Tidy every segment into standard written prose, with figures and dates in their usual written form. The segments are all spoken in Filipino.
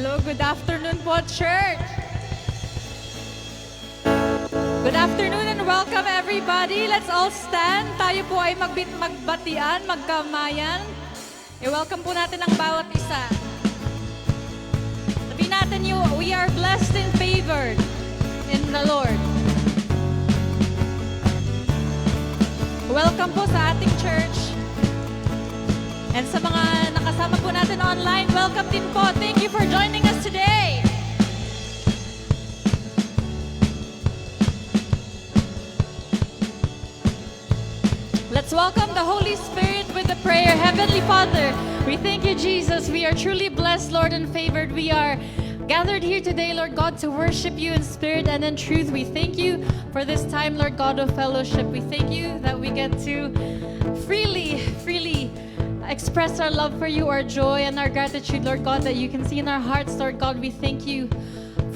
Hello, good afternoon po, church. Good afternoon and welcome everybody. Let's all stand. Tayo po ay magbatian, magkamayan. I-welcome po natin ang bawat isa. Sabihin natin we are blessed and favored in the Lord. Welcome po sa ating church. And sa mga nakasama po natin online, welcome din po. Thank you for joining us today. Let's welcome the Holy Spirit with the prayer. Heavenly Father, we thank you, Jesus. We are truly blessed, Lord, and favored. We are gathered here today, Lord God, to worship you in spirit and in truth. We thank you for this time, Lord God, of fellowship. We thank you that we get to freely express our love for you, our joy, and our gratitude, Lord God, that you can see in our hearts, Lord God. We thank you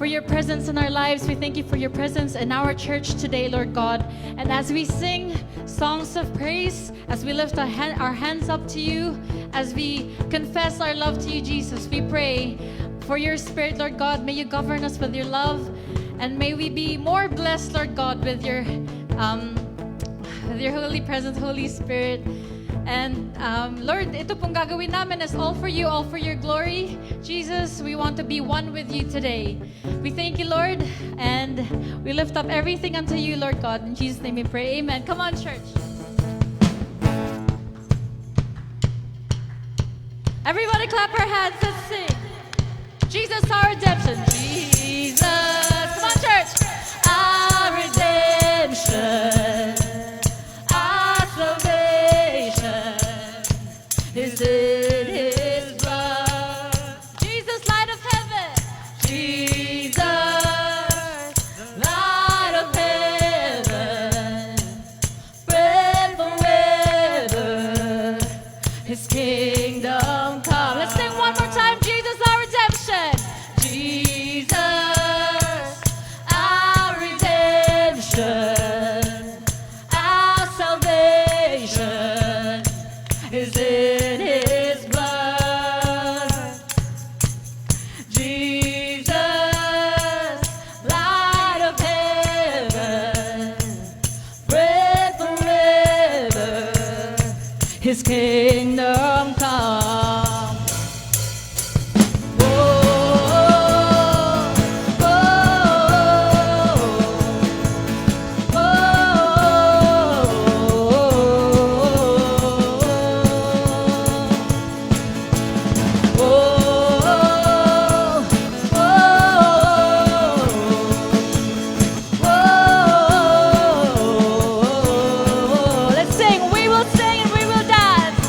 for your presence in our lives. We thank you for your presence in our church today, Lord God. And as we sing songs of praise, as we lift our hands up to you, as we confess our love to you, Jesus, we pray for your Spirit, Lord God. May you govern us with your love, and may we be more blessed, Lord God, with your holy presence, Holy Spirit. And Lord, ito pong gagawin namin is all for you, all for your glory. Jesus, we want to be one with you today. We thank you, Lord, and we lift up everything unto you, Lord God. In Jesus' name we pray, amen. Come on, church. Everybody clap our hands, let's sing. Jesus, our redemption. Jesus, come on, church. Our redemption. Is in his blood. Jesus, light of heaven. Jesus, light of heaven. Bread forever. His kingdom come. Let's sing one more time. Jesus, our redemption. Jesus, our redemption. Our salvation is in His kingdom come. Let's sing, we will sing and we will dance.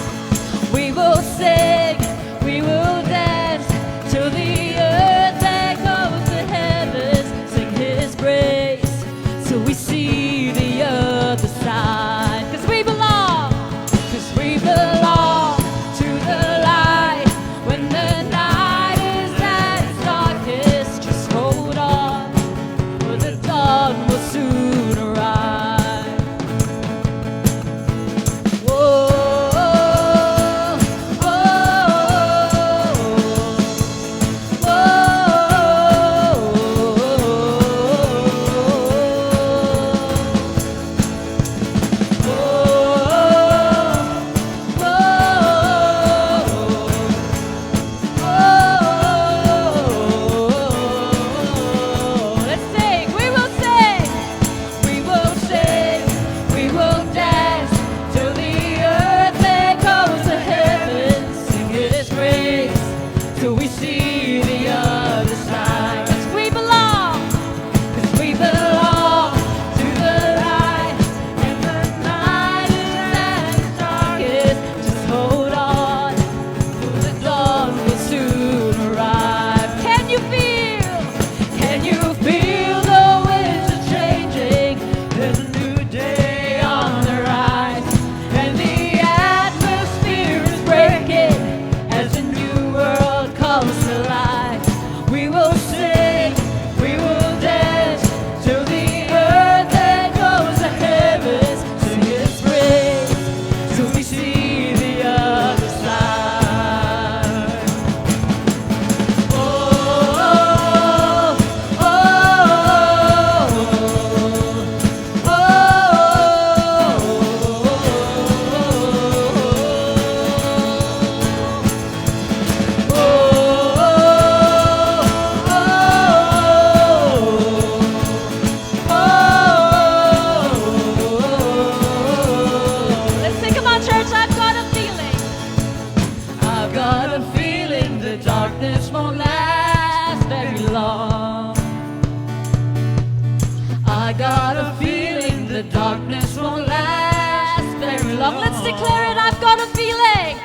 got a feeling the darkness won't last very long. Let's declare it. I've got a feeling.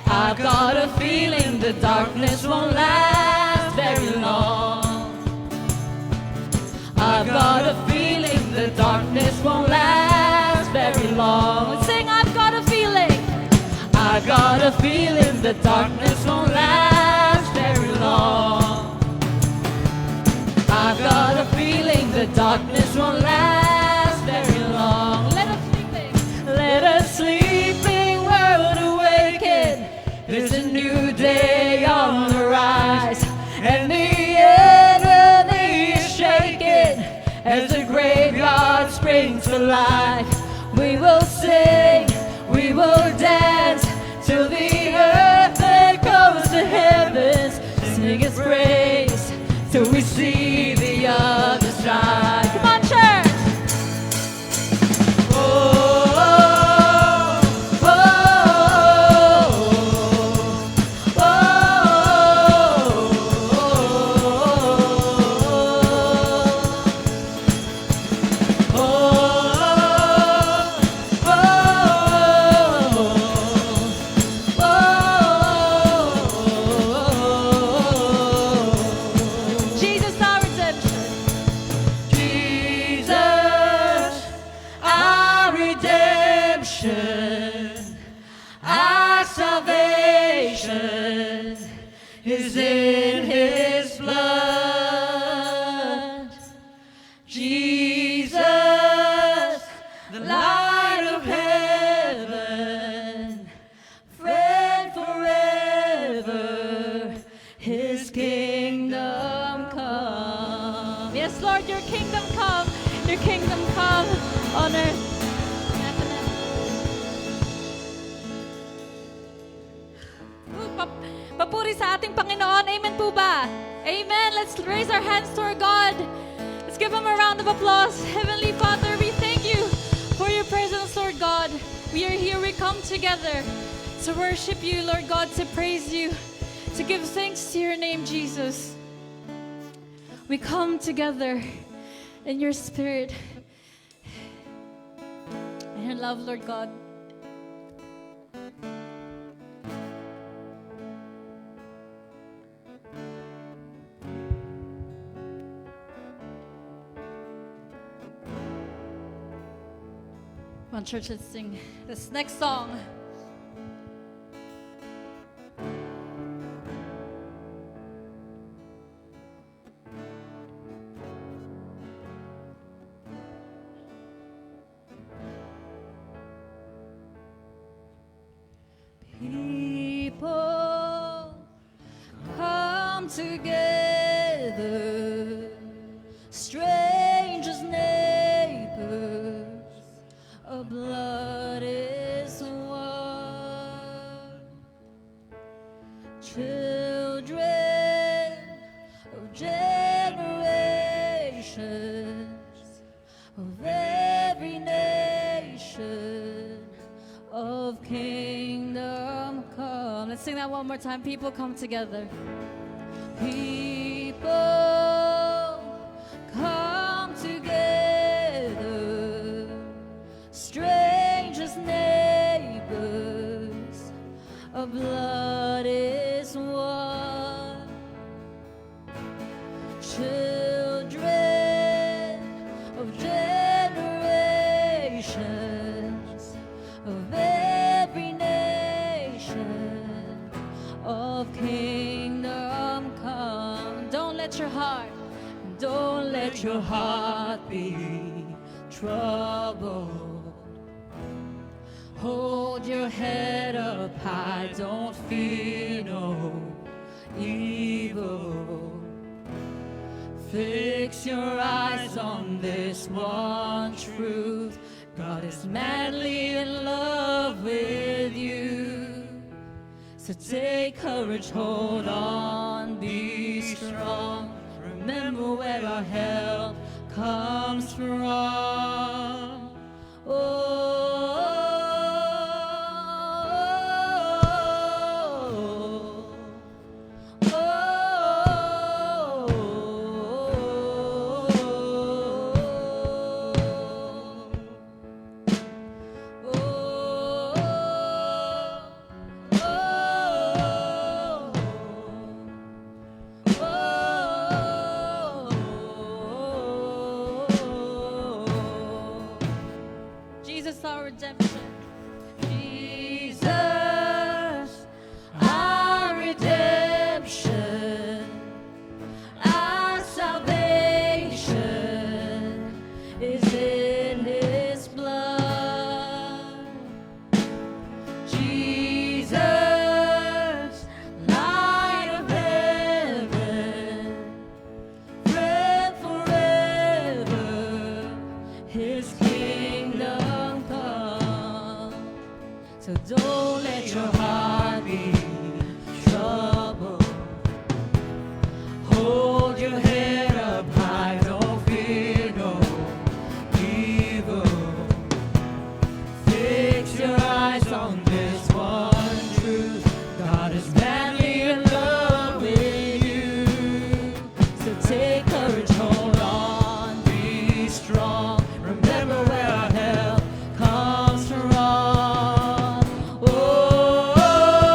I've got a feeling the darkness won't last very long. I've got a feeling the darkness won't last very long. Let's sing, I've got a feeling. I've got a feeling the darkness won't last very long. I've got a feeling the darkness won't last very long. Let a sleeping world awaken. There's a new day on the rise, and the enemy is shaken as the graveyard springs to life. We will sing, we will dance till the earth echoes to heavens. Sing His praise till we see the other side. Come on, church! Our salvation is in His blood. Jesus, the light of heaven, friend forever, His kingdom come. Yes, Lord, your kingdom come, your kingdom come on earth. Papuri sa ating Panginoon. Amen po ba? Amen. Let's raise our hands to our God. Let's give Him a round of applause. Heavenly Father, we thank You for Your presence, Lord God. We are here. We come together to worship You, Lord God, to praise You, to give thanks to Your name, Jesus. We come together in Your Spirit and Your love, Lord God. Come on, church, let's sing this next song. People come together, strangers, neighbors, a blood is one. Children of generations, of every nation, of kingdom come. Let's sing that one more time. People come together. People come together, strangers, neighbors, of blood is one. Children of generations, of every nation, of kingdom come. Don't let your heart be troubled. Hold your head up high, don't fear no evil. Fix your eyes on this one truth: God is madly in love with you. So take courage, hold on, be strong. Remember where our help comes from. redemption. Jesus, our redemption, our salvation is in His blood. Jesus, light of heaven, reign forever, His kingdom come. So don't let your heart be troubled. Hold your head up high, don't fear no evil. Fix your eyes on this one truth: God is madly in love with you. So take courage, hold on, be strong. Remember where our help comes from. Oh, oh, oh,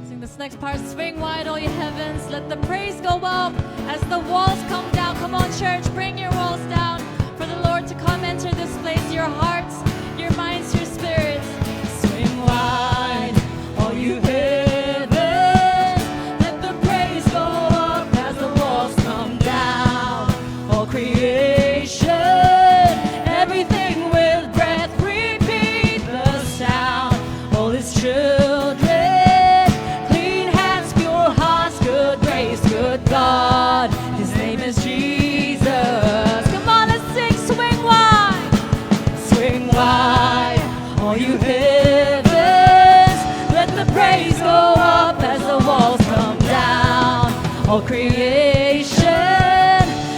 Sing this next part. Swing wide, all you heavens. Let the praise go up as the walls come down. Come on, church, bring your walls down for the Lord to come enter this place. Your hearts, your minds, your spirits. Swing wide, all you heavens. Let the praise go up as the walls come down. All creation, everything with breath, repeat the sound. All His children, clean hands, pure hearts, good grace, good God. His name is Jesus. Come on, let's sing. Swing wide, swing wide, all you heavens. Let the praise go up as the walls come down. All creation,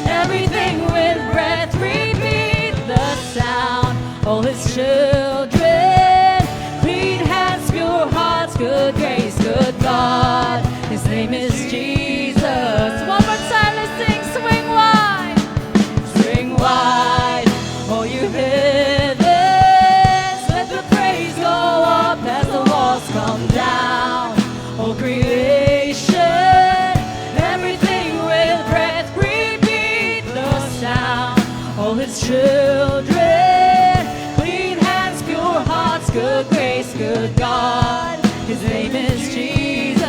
everything with breath, repeat the sound. All His children, clean hands, pure hearts, good grace, good God. His name is Jesus. One more time, let's sing. Swing wide, swing wide, all you heavens. Let the praise go up as the walls come down. All creation, everything with breath, repeat the sound. All His children, clean hands, pure hearts, good grace, good God. His name is Jesus.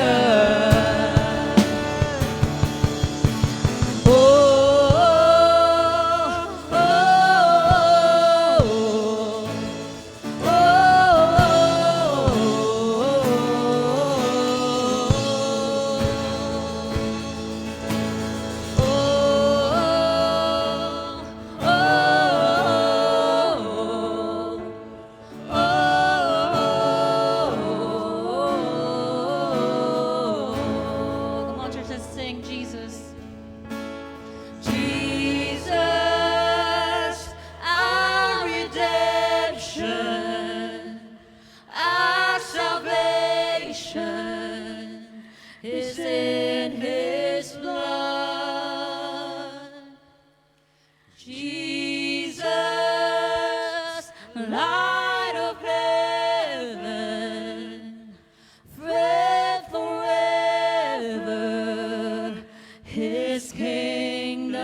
Oh, oh, oh, come on, church, let's sing Jesus. Jesus, our redemption, our salvation is in His blood. Jesus, light of heaven, reign forever, His kingdom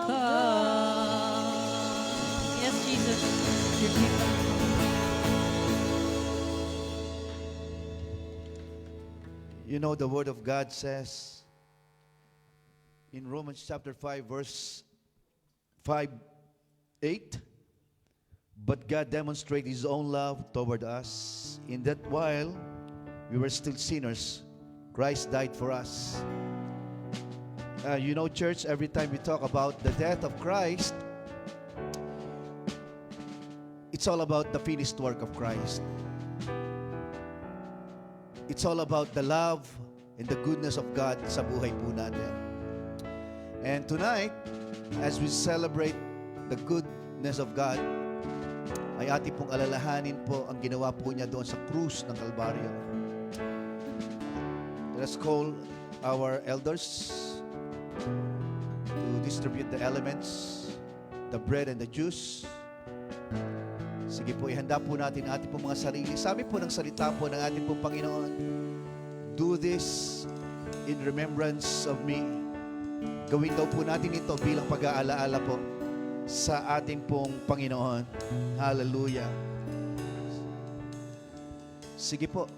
come. Yes, Jesus, your kingdom. You know, the Word of God says in Romans chapter 5, verse 5:8, but God demonstrated His own love toward us in that while we were still sinners, Christ died for us. You know, church, every time we talk about the death of Christ, it's all about the finished work of Christ. It's all about the love and the goodness of God sa buhay po natin. And tonight, as we celebrate the goodness of God, I ay ating pong alalahanin po ang ginawa po niya doon sa krus ng Kalbaryo. Let us call our elders to distribute the elements, the bread and the juice. Sige po, ihanda po natin ating pong mga sarili. Sabi po ng salita po ng ating pong Panginoon, do this in remembrance of me. Gawin daw po natin ito bilang pag-aalaala po sa ating pong Panginoon. Hallelujah. Sige po.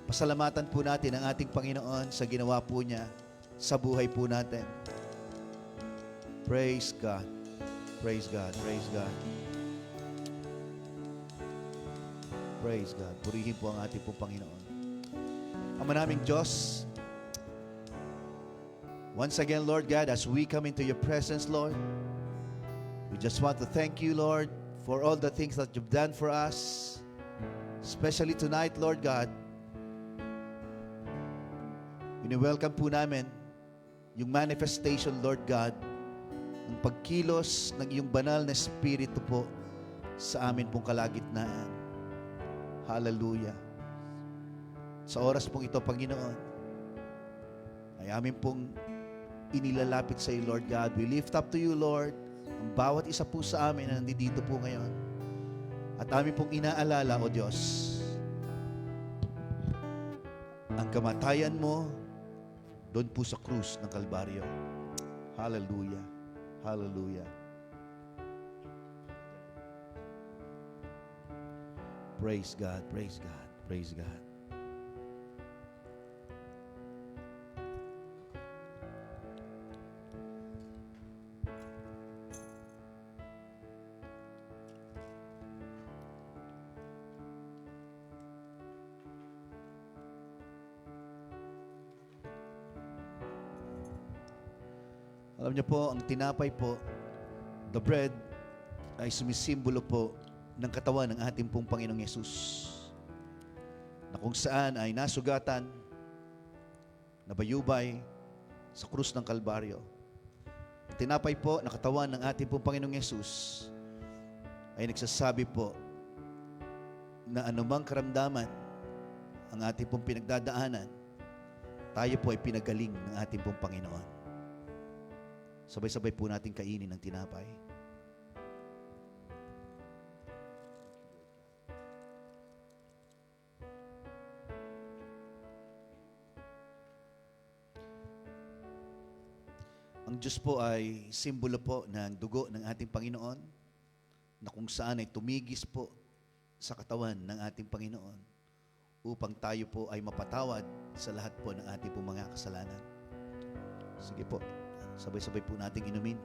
Pasalamatan po natin ang ating Panginoon sa ginawa po niya sa buhay po natin. Praise God. Praise God. Praise God. Praise God. Purihin po ang ating pong Panginoon. Ama naming Diyos, once again, Lord God, as we come into your presence, Lord, we just want to thank you, Lord, for all the things that you've done for us, especially tonight, Lord God. Welcome po namin yung manifestation, Lord God, ng pagkilos ng iyong banal na Espiritu po sa amin pong kalagitnaan. Hallelujah. Sa oras pong ito, Panginoon, ay amin pong inilalapit sa iyo, Lord God. We lift up to you, Lord, ang bawat isa po sa amin na nandito po ngayon. At amin pong inaalala, O Diyos, ang kamatayan mo doon po sa krus ng Kalbaryo. Hallelujah. Hallelujah. Praise God. Praise God. Praise God. Alam niyo po, ang tinapay po, the bread, ay sumisimbolo po ng katawan ng ating pong Panginoong Yesus, na kung saan ay nasugatan, nabayubay sa krus ng Kalbaryo. Ang tinapay po na katawan ng ating pong Panginoong Yesus ay nagsasabi po na anumang karamdaman ang ating pong pinagdadaanan, tayo po ay pinagaling ng ating pong Panginoon. Sabay-sabay po natin kainin ng tinapay. Ang Diyos po ay simbolo po ng dugo ng ating Panginoon, na kung saan ay tumigis po sa katawan ng ating Panginoon upang tayo po ay mapatawad sa lahat po ng ating po mga kasalanan. Sige po. Sabay-sabay po nating inumin.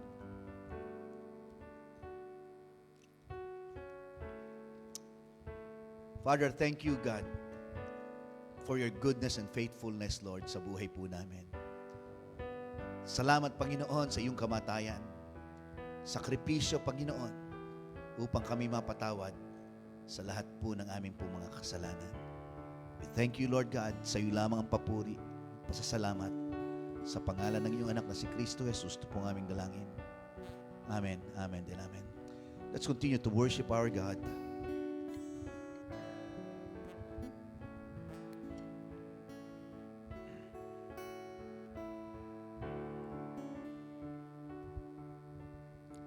Father, thank you, God, for your goodness and faithfulness, Lord, sa buhay po namin. Salamat, Panginoon, sa iyong kamatayan. Sakripisyo, Panginoon, upang kami mapatawad sa lahat po ng aming po mga kasalanan. We thank you, Lord God, sa iyo lamang ang papuri, pasasalamat, sa pangalan ng iyong anak na si Kristo Jesus, ito pong aming dalangin. Amen, amen, and amen. Let's continue to worship our God.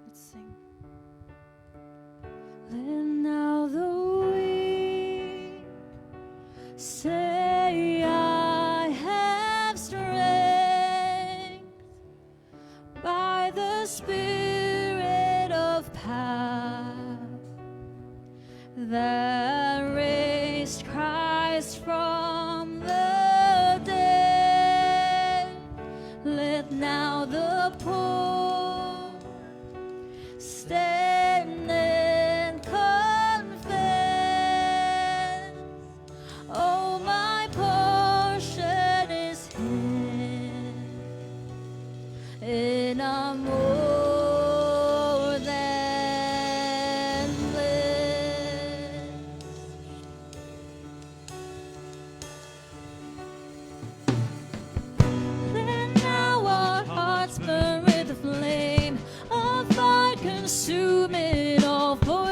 Let's sing. Let now the weak say, I have strength by the Spirit of power that raised Christ from the dead. Let now the poor stand and confess, oh, my portion is His, and I'm more than blessed. Let now our hearts burn with the flame of fire consuming all for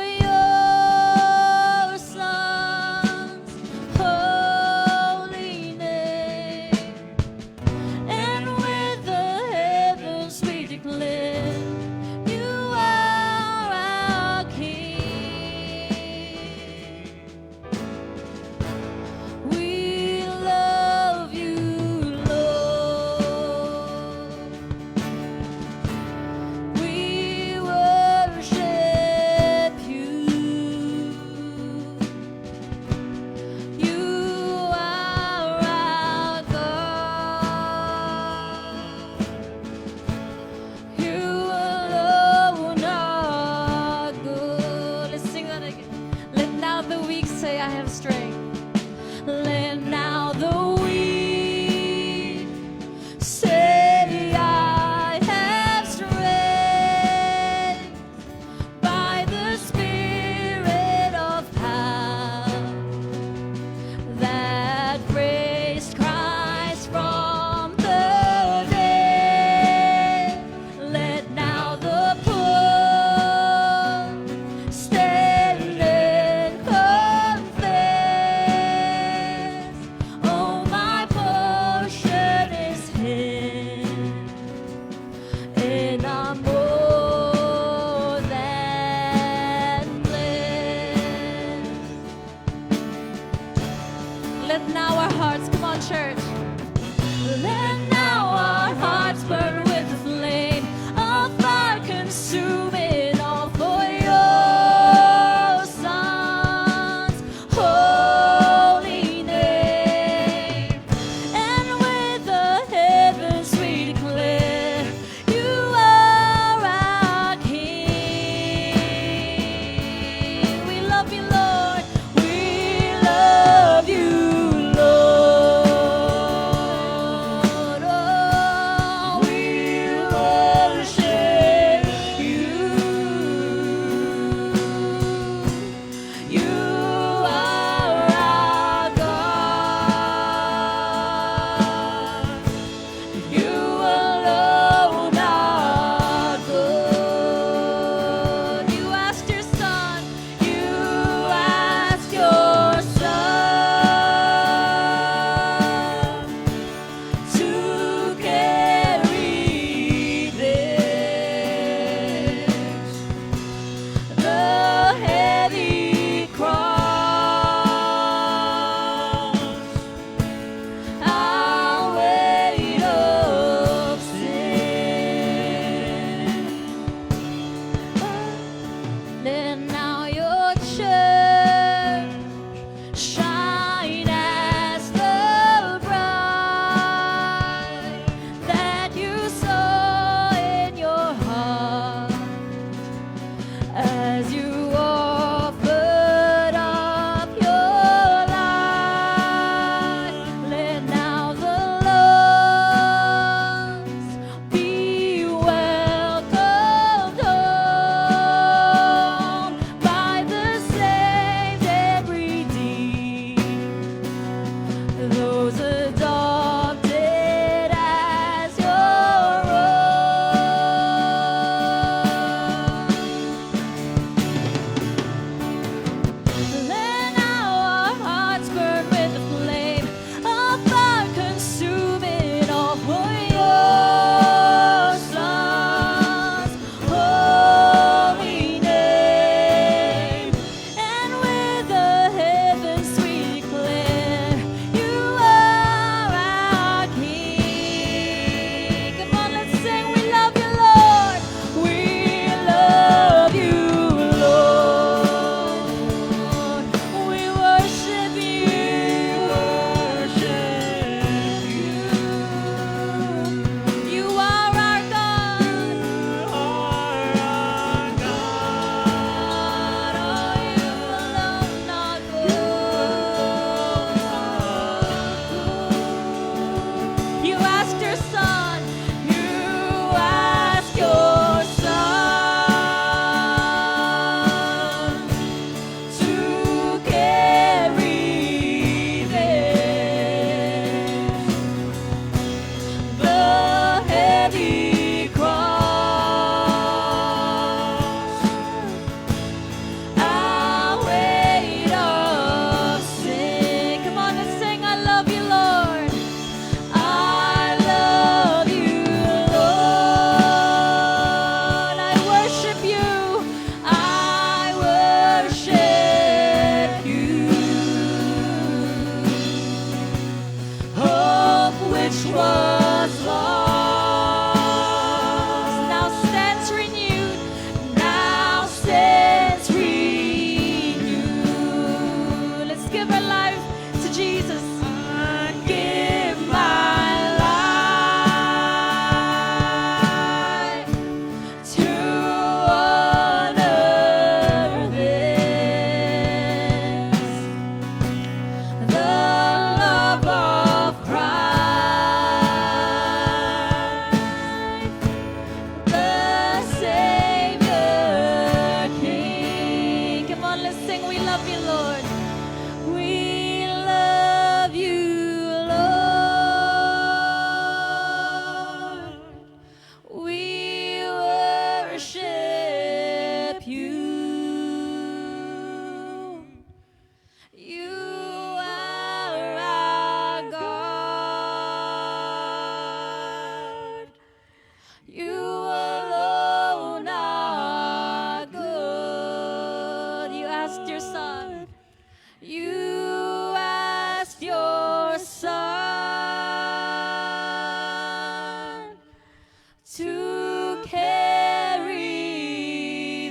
carry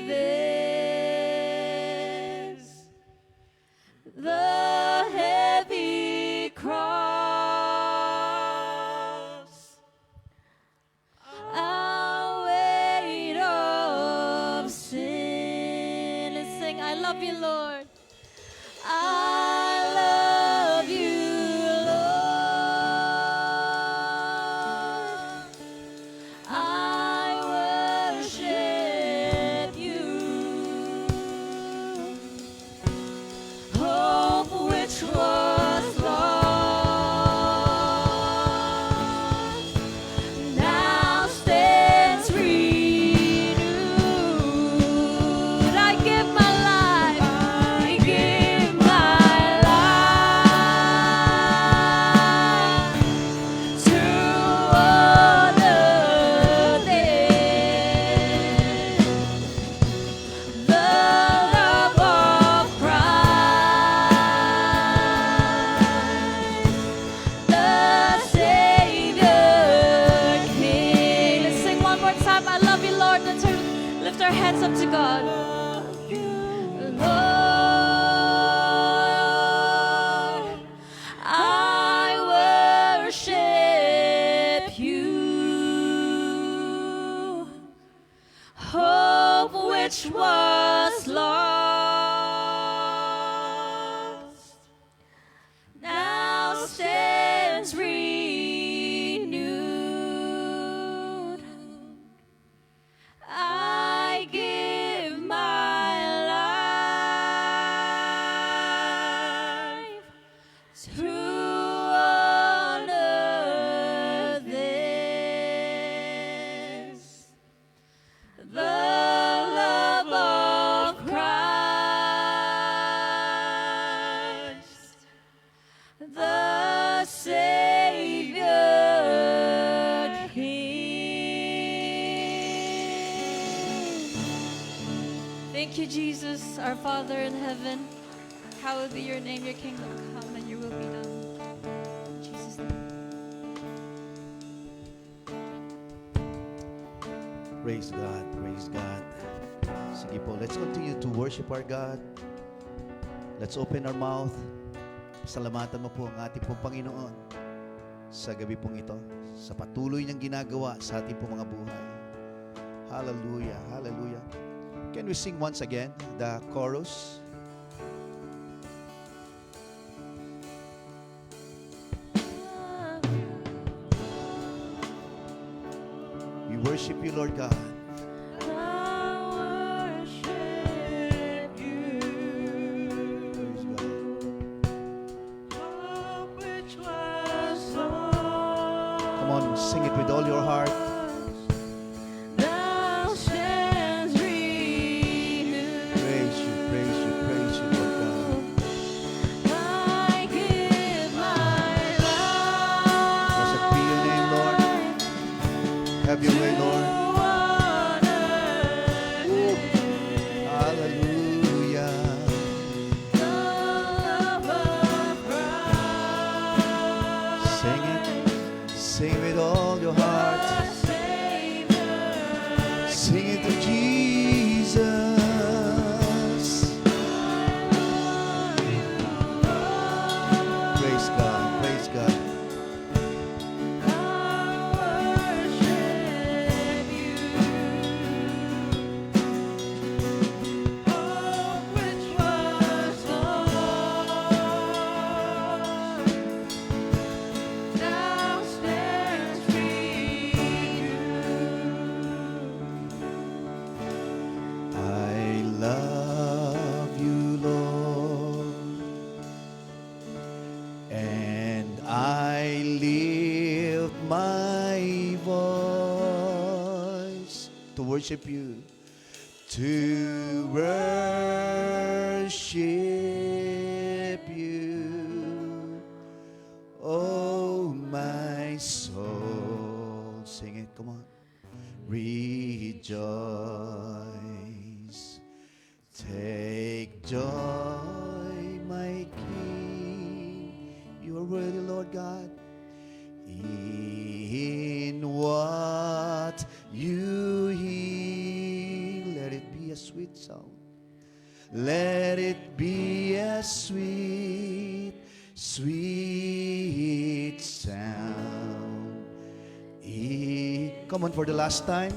this, the heavy cross, our weight of sin. Let's sing, I love you, Lord. I love you, Lord. I worship you. Hope which was lost now stands renewed. I give my life. I give my life to honor this, the love of Christ, the Savior King. Let's sing one more time. I love you, Lord. Let's lift our hands up to God. Lord, I worship you. Hope which was lost now stands renewed. I give my life to honor this, the love of Christ, the Savior King. Thank you, Jesus, our Father in heaven. Hallowed be your name, your kingdom come, and your will be done. In Jesus' name. Praise God, praise God. Sige po, let's continue to worship our God. Let's open our mouth. Salamatan mo po ang ating pong Panginoon sa gabi pong ito, sa patuloy niyang ginagawa sa ating pong mga buhay. Hallelujah, hallelujah. Can we sing once again the chorus? We worship you, Lord God. Praise God. Come on, sing it with all your heart. Praise you, praise you, praise you, Lord God. Blessed be your name, Lord. Have your way, Lord. Hallelujah. Sing it, sing with all your heart. Sing it to Jesus. Praise God, praise God. I love you, Lord, and I lift my voice to worship you, to worship you, oh my soul. Sing it, come on. Rejoice, take joy, my King. You are worthy, Lord God, in what you heal. Let it be a sweet sound. Let it be a sweet, sweet sound. Come on, for the last time.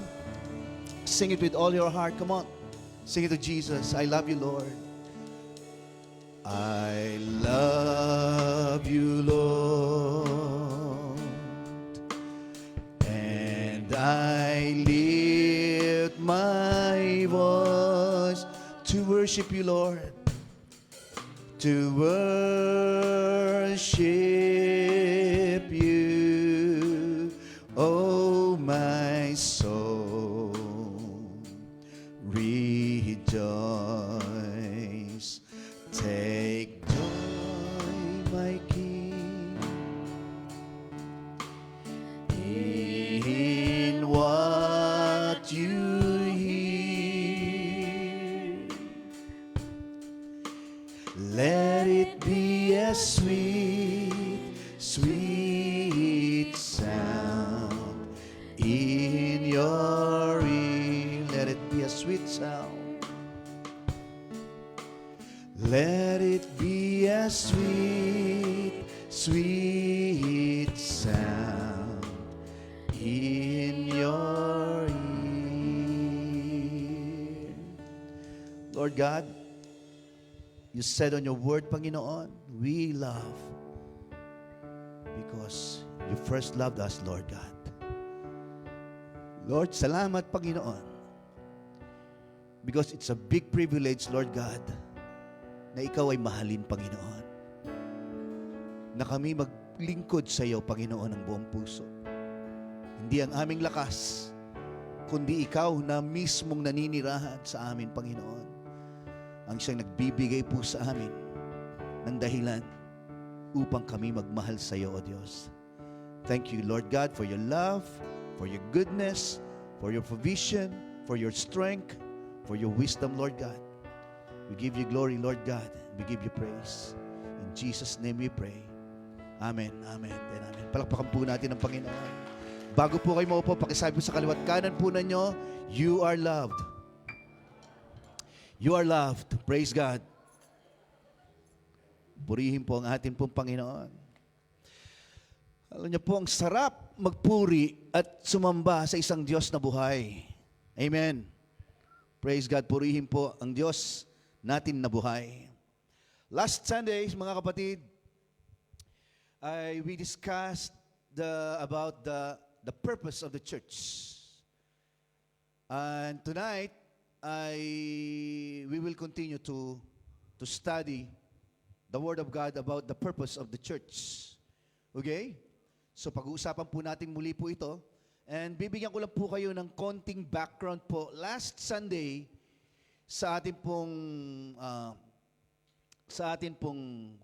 Sing it with all your heart. Come on. Sing it to Jesus. I love you, Lord. I love you, Lord. And I lift my voice to worship you, Lord. To worship you, oh my soul, rejoice. Take joy, my King, in what you hear. Let it be a sweet, sweet sound in your ear. Let it be a sweet sound. Let it be a sweet, sweet sound in your ear. Lord God, you said on your word, Panginoon, we love because you first loved us, Lord God. Lord, salamat, Panginoon, because it's a big privilege, Lord God, na ikaw ay mahalin, Panginoon. Na kami maglingkod sa iyo, Panginoon, ng buong puso. Hindi ang aming lakas, kundi ikaw na mismong naninirahan sa amin, Panginoon. Ang siyang nagbibigay po sa amin ng dahilan upang kami magmahal sa iyo, O Diyos. Thank you, Lord God, for your love, for your goodness, for your provision, for your strength, for your wisdom, Lord God. We give you glory, Lord God. We give you praise. In Jesus' name we pray. Amen, amen, and amen. Palakpakan po natin ang Panginoon. Bago po kayo maupo, pakisabi po sa kaliwat kanan po ninyo, you are loved. You are loved. Praise God. Purihin po ang ating pong Panginoon. Alam niyo po, ang sarap magpuri at sumamba sa isang Diyos na buhay. Amen. Praise God. Purihin po ang Diyos natin na buhay. Last Sunday, mga kapatid, we discussed about the purpose of the church. And tonight, we will continue to study the Word of God about the purpose of the church. Okay? So pag-uusapan po natin muli po ito. And bibigyan ko lang po kayo ng konting background po. Last Sunday, sa ating pong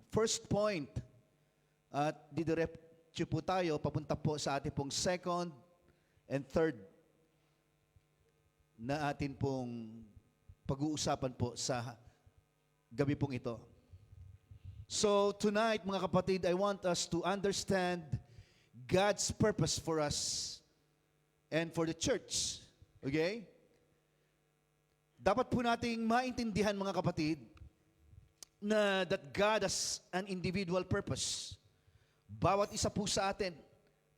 first point, at didiretso po tayo papunta po sa ating pong second and third na atin pong pag-uusapan po sa gabi pong ito. So tonight, mga kapatid, I want us to understand God's purpose for us and for the church. Okay? Dapat po nating maintindihan, mga kapatid, na that God has an individual purpose. Bawat isa po sa atin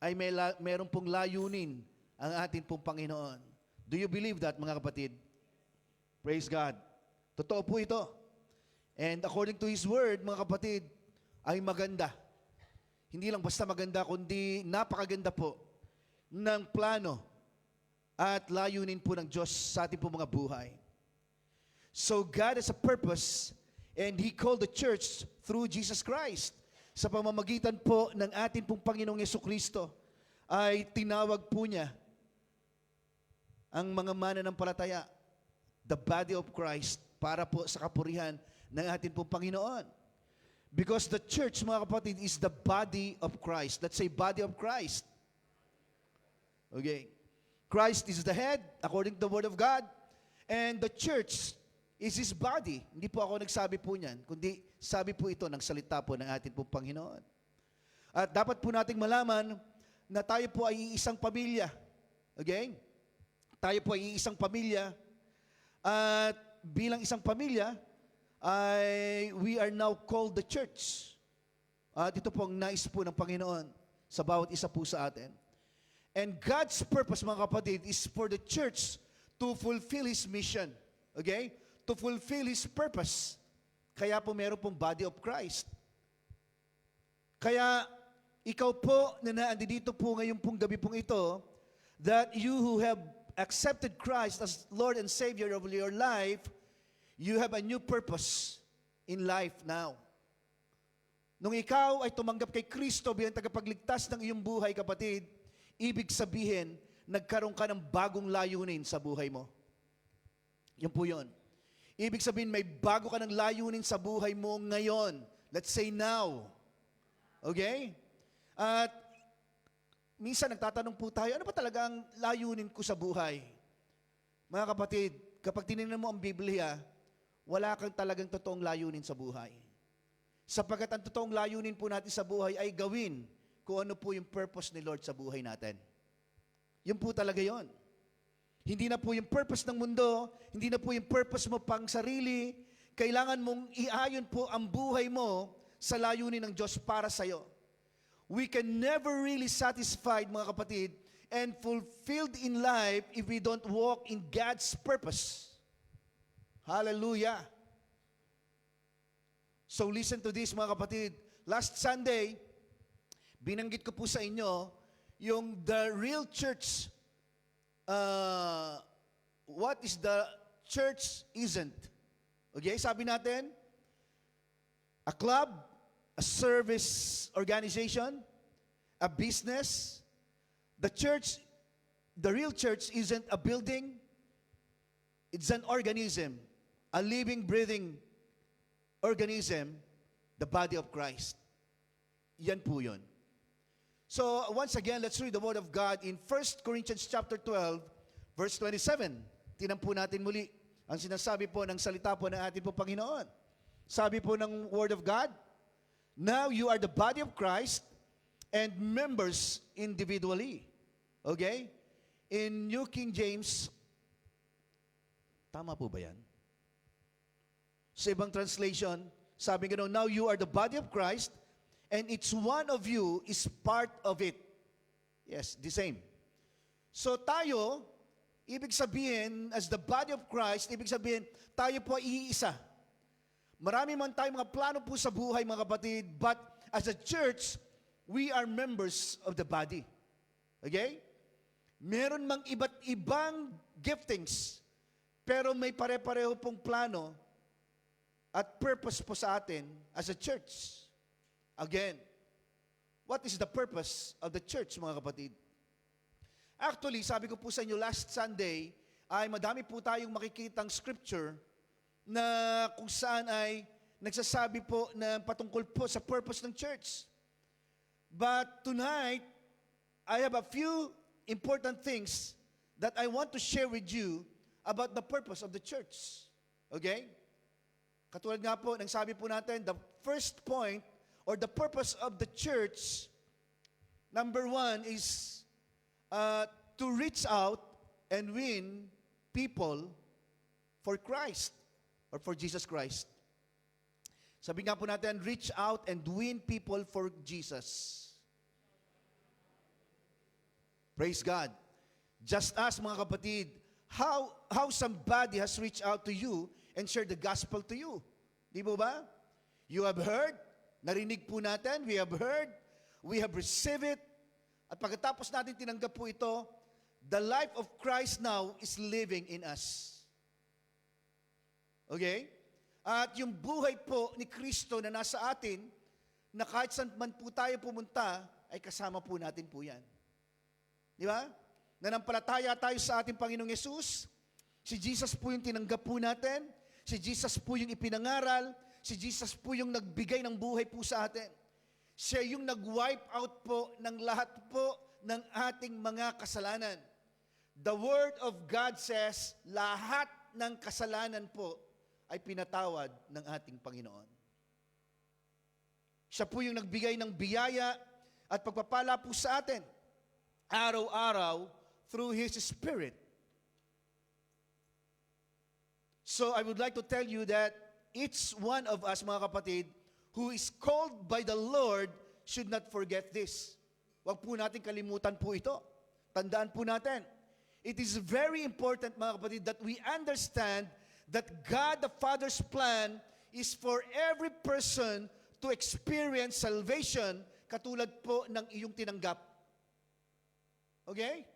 ay meron pong layunin ang atin pong Panginoon. Do you believe that, mga kapatid? Praise God. Totoo po ito. And according to His Word, mga kapatid, ay maganda. Hindi lang basta maganda, kundi napakaganda po ng plano at layunin po ng Diyos sa ating pong mga buhay. So God has a purpose, and He called the church through Jesus Christ. Sa pamamagitan po ng ating pong Panginoong Yesukristo, ay tinawag po niya ang mga mananampalataya, the body of Christ, para po sa kapurihan ng ating pong Panginoon. Because the church, mga kapatid, is the body of Christ. Let's say body of Christ. Okay. Christ is the head, according to the Word of God, and the church is His body. Hindi po ako nagsabi po niyan, kundi sabi po ito ng salita po ng ating pong Panginoon. At dapat po nating malaman na tayo po ay isang pamilya. Okay? tayo po ay isang pamilya. At bilang isang pamilya, we are now called the church. At ito po ang nais po ng Panginoon sa bawat isa po sa atin. And God's purpose, mga kapatid, is for the church to fulfill His mission. Okay? To fulfill His purpose. Kaya po meron pong body of Christ. Kaya ikaw po na naandito po ngayon pong gabi pong ito, that you who have accepted Christ as Lord and Savior of your life, you have a new purpose in life now. Nung ikaw ay tumanggap kay Kristo bilang tagapagligtas ng iyong buhay, kapatid, ibig sabihin, nagkaroon ka ng bagong layunin sa buhay mo. Yan po yun. Ibig sabihin, may bago ka ng layunin sa buhay mo ngayon. Let's say now. Okay? At minsan nagtatanong po tayo, ano ba talaga ang layunin ko sa buhay? Mga kapatid, kapag tinignan mo ang Biblia, wala kang talagang totoong layunin sa buhay. Sapagkat ang totoong layunin po natin sa buhay ay gawin kung ano po yung purpose ni Lord sa buhay natin. Yun po talaga yon. Hindi na po yung purpose ng mundo, hindi na po yung purpose mo pang sarili, kailangan mong iayon po ang buhay mo sa layunin ng Diyos para sa'yo. We can never really satisfied, mga kapatid, and fulfilled in life if we don't walk in God's purpose. Hallelujah! So listen to this, mga kapatid. Last Sunday, binanggit ko po sa inyo yung the real church. What is the church isn't? Okay, sabi natin, a club, a service organization, a business. The church, the real church isn't a building. It's an organism, a living, breathing organism, the body of Christ. Yan po yun. So, once again, let's read the Word of God in 1 Corinthians chapter 12, verse 27. Tinan po natin muli ang sinasabi po ng salita po ng ating po Panginoon. Sabi po ng Word of God, now you are the body of Christ and members individually. Okay? In New King James, tama po ba yan? Sa ibang translation, sabi gano'n, now you are the body of Christ, and each one of you is part of it. Yes, the same. So tayo, ibig sabihin, as the body of Christ, ibig sabihin, tayo po ay iisa. Marami man tayong mga plano po sa buhay, mga kapatid, but as a church, we are members of the body. Okay? Meron mang iba't ibang giftings, pero may pare-pareho pong plano at purpose po sa atin as a church. Again, what is the purpose of the church, mga kapatid? Actually, sabi ko po sa inyo last Sunday, ay madami po tayong makikitang scripture na kung saan ay nagsasabi po na patungkol po sa purpose ng church. But tonight, I have a few important things that I want to share with you about the purpose of the church. Okay? Katulad nga po, nang sabi po natin, the first point or the purpose of the church, number one is to reach out and win people for Christ or for Jesus Christ. Sabi nga po natin, reach out and win people for Jesus. Praise God. Just as, mga kapatid, how somebody has reached out to you and shared the gospel to you. Di ba ba? You have heard, narinig po natin, we have heard, we have received it, at pagkatapos natin tinanggap po ito, the life of Christ now is living in us. Okay? At yung buhay po ni Kristo na nasa atin, na kahit saan man po tayo pumunta, ay kasama po natin po yan. Di ba? Nanampalataya tayo sa ating Panginoong Yesus, si Jesus po yung tinanggap po natin, si Jesus po yung ipinangaral, si Jesus po yung nagbigay ng buhay po sa atin. Siya yung nag-wipe out po ng lahat po ng ating mga kasalanan. The Word of God says, lahat ng kasalanan po ay pinatawad ng ating Panginoon. Siya po yung nagbigay ng biyaya at pagpapala po sa atin, araw-araw, through His Spirit. So I would like to tell you that each one of us, mga kapatid, who is called by the Lord should not forget this. Huwag po natin kalimutan po ito. Tandaan po natin. It is very important, mga kapatid, that we understand that God the Father's plan is for every person to experience salvation katulad po ng iyong tinanggap. Okay?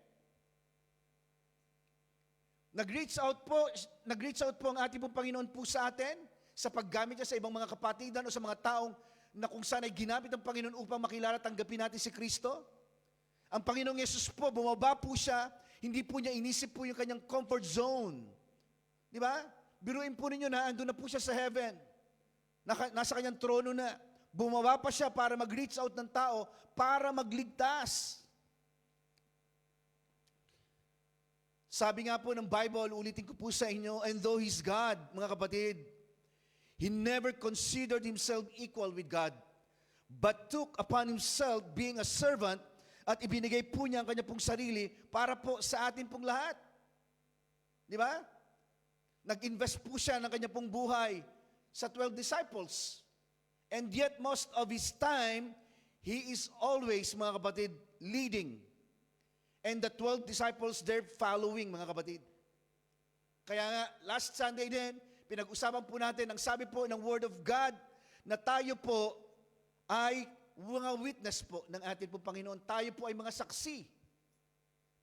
Nag-reach out po ang ating pong Panginoon po sa atin sa paggamit niya sa ibang mga kapatidan o sa mga taong na kung saan ay ginamit ng Panginoon upang makilala at tanggapin natin si Kristo. Ang Panginoong Yesus po, bumaba po siya, hindi po niya inisip po yung kanyang comfort zone. Di ba? Biruin po ninyo na andun na po siya sa heaven. Nasa kanyang trono na. Bumaba pa siya para mag-reach out ng tao, para magligtas. Sabi nga po ng Bible, ulitin ko po sa inyo, and though He's God, mga kapatid, He never considered Himself equal with God, but took upon Himself being a servant at ibinigay po niya ang kanya pong sarili para po sa atin pong lahat. Di ba? Nag-invest po siya ng kanya pong buhay sa 12 disciples. And yet most of His time, He is always, mga kapatid, leading. And the 12 disciples, they're following, mga kapatid. Kaya nga, last Sunday din, pinag-usapan po natin, ang sabi po ng Word of God, na tayo po ay mga witness po ng ating po Panginoon. Tayo po ay mga saksi.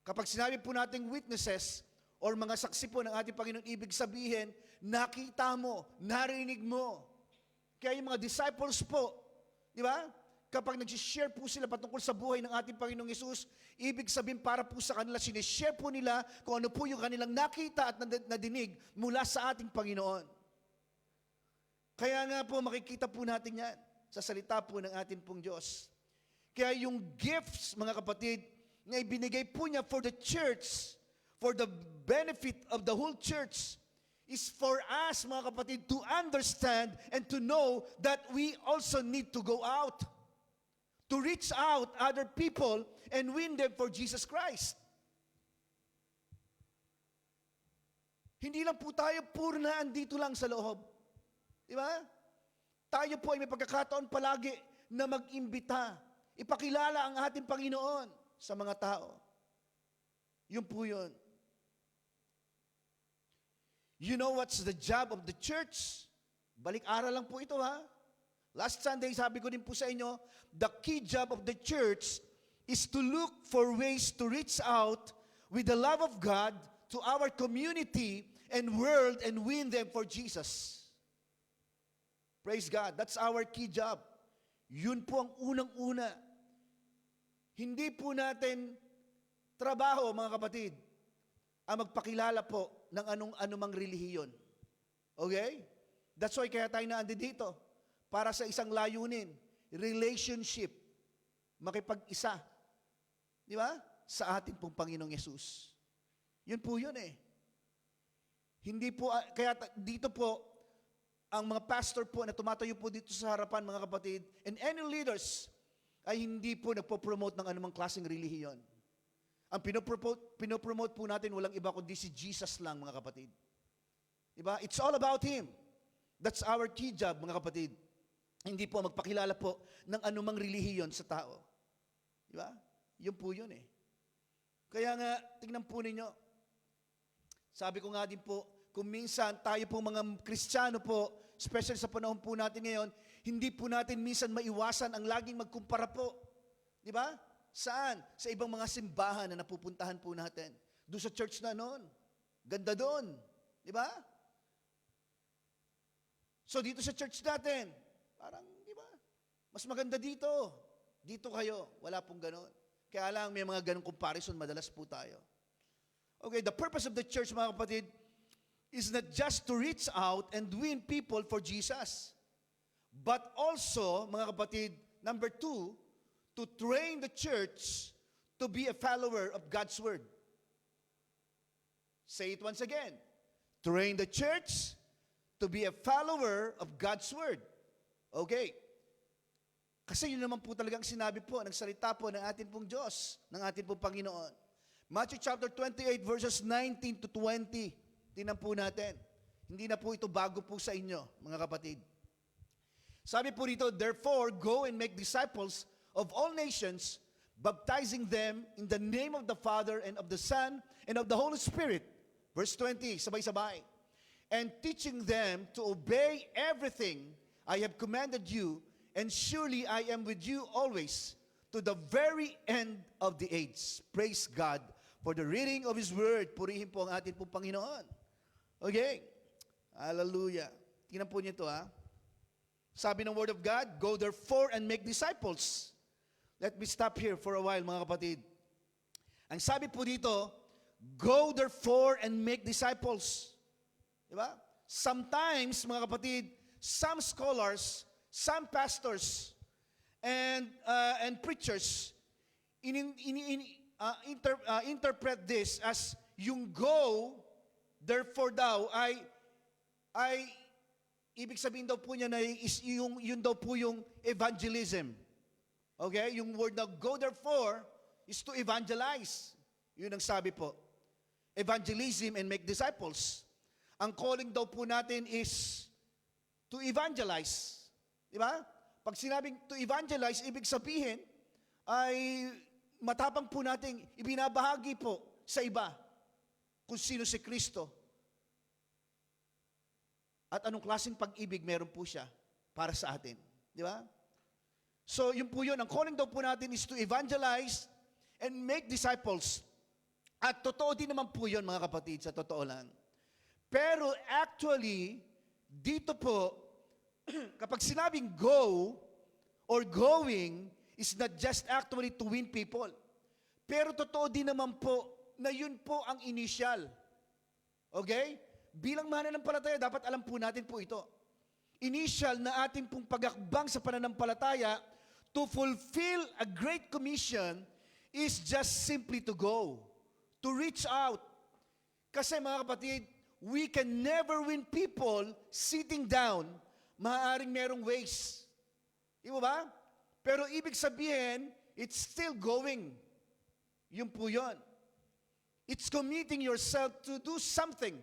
Kapag sinabi po nating witnesses, or mga saksi po ng ating Panginoon, ibig sabihin, nakita mo, narinig mo. Kaya yung mga disciples po, di ba? Kapag nag-share po sila patungkol sa buhay ng ating Panginoong Yesus, ibig sabihin para po sa kanila, sinishare po nila kung ano po yung kanilang nakita at nadinig mula sa ating Panginoon. Kaya nga po, makikita po natin yan sa salita po ng ating pong Diyos. Kaya yung gifts, mga kapatid, na ibinigay po niya for the church, for the benefit of the whole church, is for us, mga kapatid, to understand and to know that we also need to go out, to reach out other people and win them for Jesus Christ. Hindi lang po tayo puro na andito lang sa loob. Di ba? Tayo po ay may pagkakataon palagi na mag-imbita, ipakilala ang ating Panginoon sa mga tao. Yun po yun. You know what's the job of the church? Balik-aral lang po ito, ha? Last Sunday, sabi ko din po sa inyo, the key job of the church is to look for ways to reach out with the love of God to our community and world and win them for Jesus. Praise God. That's our key job. Yun po ang unang-una. Hindi po natin trabaho, mga kapatid, ang magpakilala po ng anumang relihiyon. Okay? That's why kaya tayo naandi dito. Para sa isang layunin, relationship, makipag-isa. Di ba? Sa ating pong Panginoong Yesus. Yun po yun eh. Hindi po, kaya dito po, ang mga pastor po na tumatayo po dito sa harapan, mga kapatid, and any leaders, ay hindi po nagpo-promote ng anumang klaseng relihiyon. Ang pinopromote po natin, walang iba kundi si Jesus lang, mga kapatid. Diba? It's all about Him. That's our key job, mga kapatid. Hindi po magpakilala po ng anumang relihiyon sa tao. Diba? Yun po yun eh. Kaya nga, tingnan po ninyo, sabi ko nga din po, kung minsan tayo po mga Kristiyano po, especially sa panahon po natin ngayon, hindi po natin minsan maiwasan ang laging magkumpara po. Di ba? Saan? Sa ibang mga simbahan na napupuntahan po natin. Doon sa church na noon. Ganda doon. Di ba? So dito sa church natin, parang, di ba? Mas maganda dito. Dito kayo. Wala pong ganon. Kaya lang may mga ganong comparison, madalas po tayo. Okay, the purpose of the church, mga kapatid, is not just to reach out and win people for Jesus, but also, mga kapatid, number 2, to train the church to be a follower of God's Word. Say it once again. Train the church to be a follower of God's Word. Okay. Kasi yun naman po talagang sinabi po, nagsalita po ng ating pong Diyos, ng ating pong Panginoon. Matthew chapter 28 verses 19 to 20. Tingnan po natin. Hindi na po ito bago po sa inyo, mga kapatid. Sabi po rito, therefore, go and make disciples of all nations, baptizing them in the name of the Father and of the Son and of the Holy Spirit. Verse 20, sabay-sabay. And teaching them to obey everything I have commanded you, and surely I am with you always to the very end of the age. Praise God for the reading of His Word. Purihin po ang ating pong Panginoon. Okay. Hallelujah. Tingnan po niyo ito, ha. Sabi ng Word of God, go therefore and make disciples. Let me stop here for a while, mga kapatid. Ang sabi po dito, go therefore and make disciples. Diba? Sometimes, mga kapatid, some scholars, some pastors, and preachers interpret this as yung go, therefore daw, ay ibig sabihin daw po niya na yun daw po yung evangelism. Okay? Yung word na go therefore is to evangelize. Yun ang sabi po. Evangelism and make disciples. Ang calling daw po natin is to evangelize. Di ba? Pag sinabing to evangelize, ibig sabihin ay matapang po nating ibinabahagi po sa iba kung sino si Kristo. At anong klaseng pag-ibig meron po siya para sa atin. Di ba? So, yun po yun. Ang calling daw po natin is to evangelize and make disciples. At totoo din naman po yun, mga kapatid, sa totoo lang. Pero actually, dito po, kapag sinabing go or going, is not just actually to win people. Pero totoo din naman po na yun po ang initial. Okay? Bilang mananampalataya, dapat alam po natin po ito. Initial na ating pong pagakbang sa pananampalataya to fulfill a great commission is just simply to go, to reach out. Kasi mga kapatid, we can never win people sitting down. Maaaring merong ways. Di ba? Pero ibig sabihin, it's still going. Yun po yun. It's committing yourself to do something.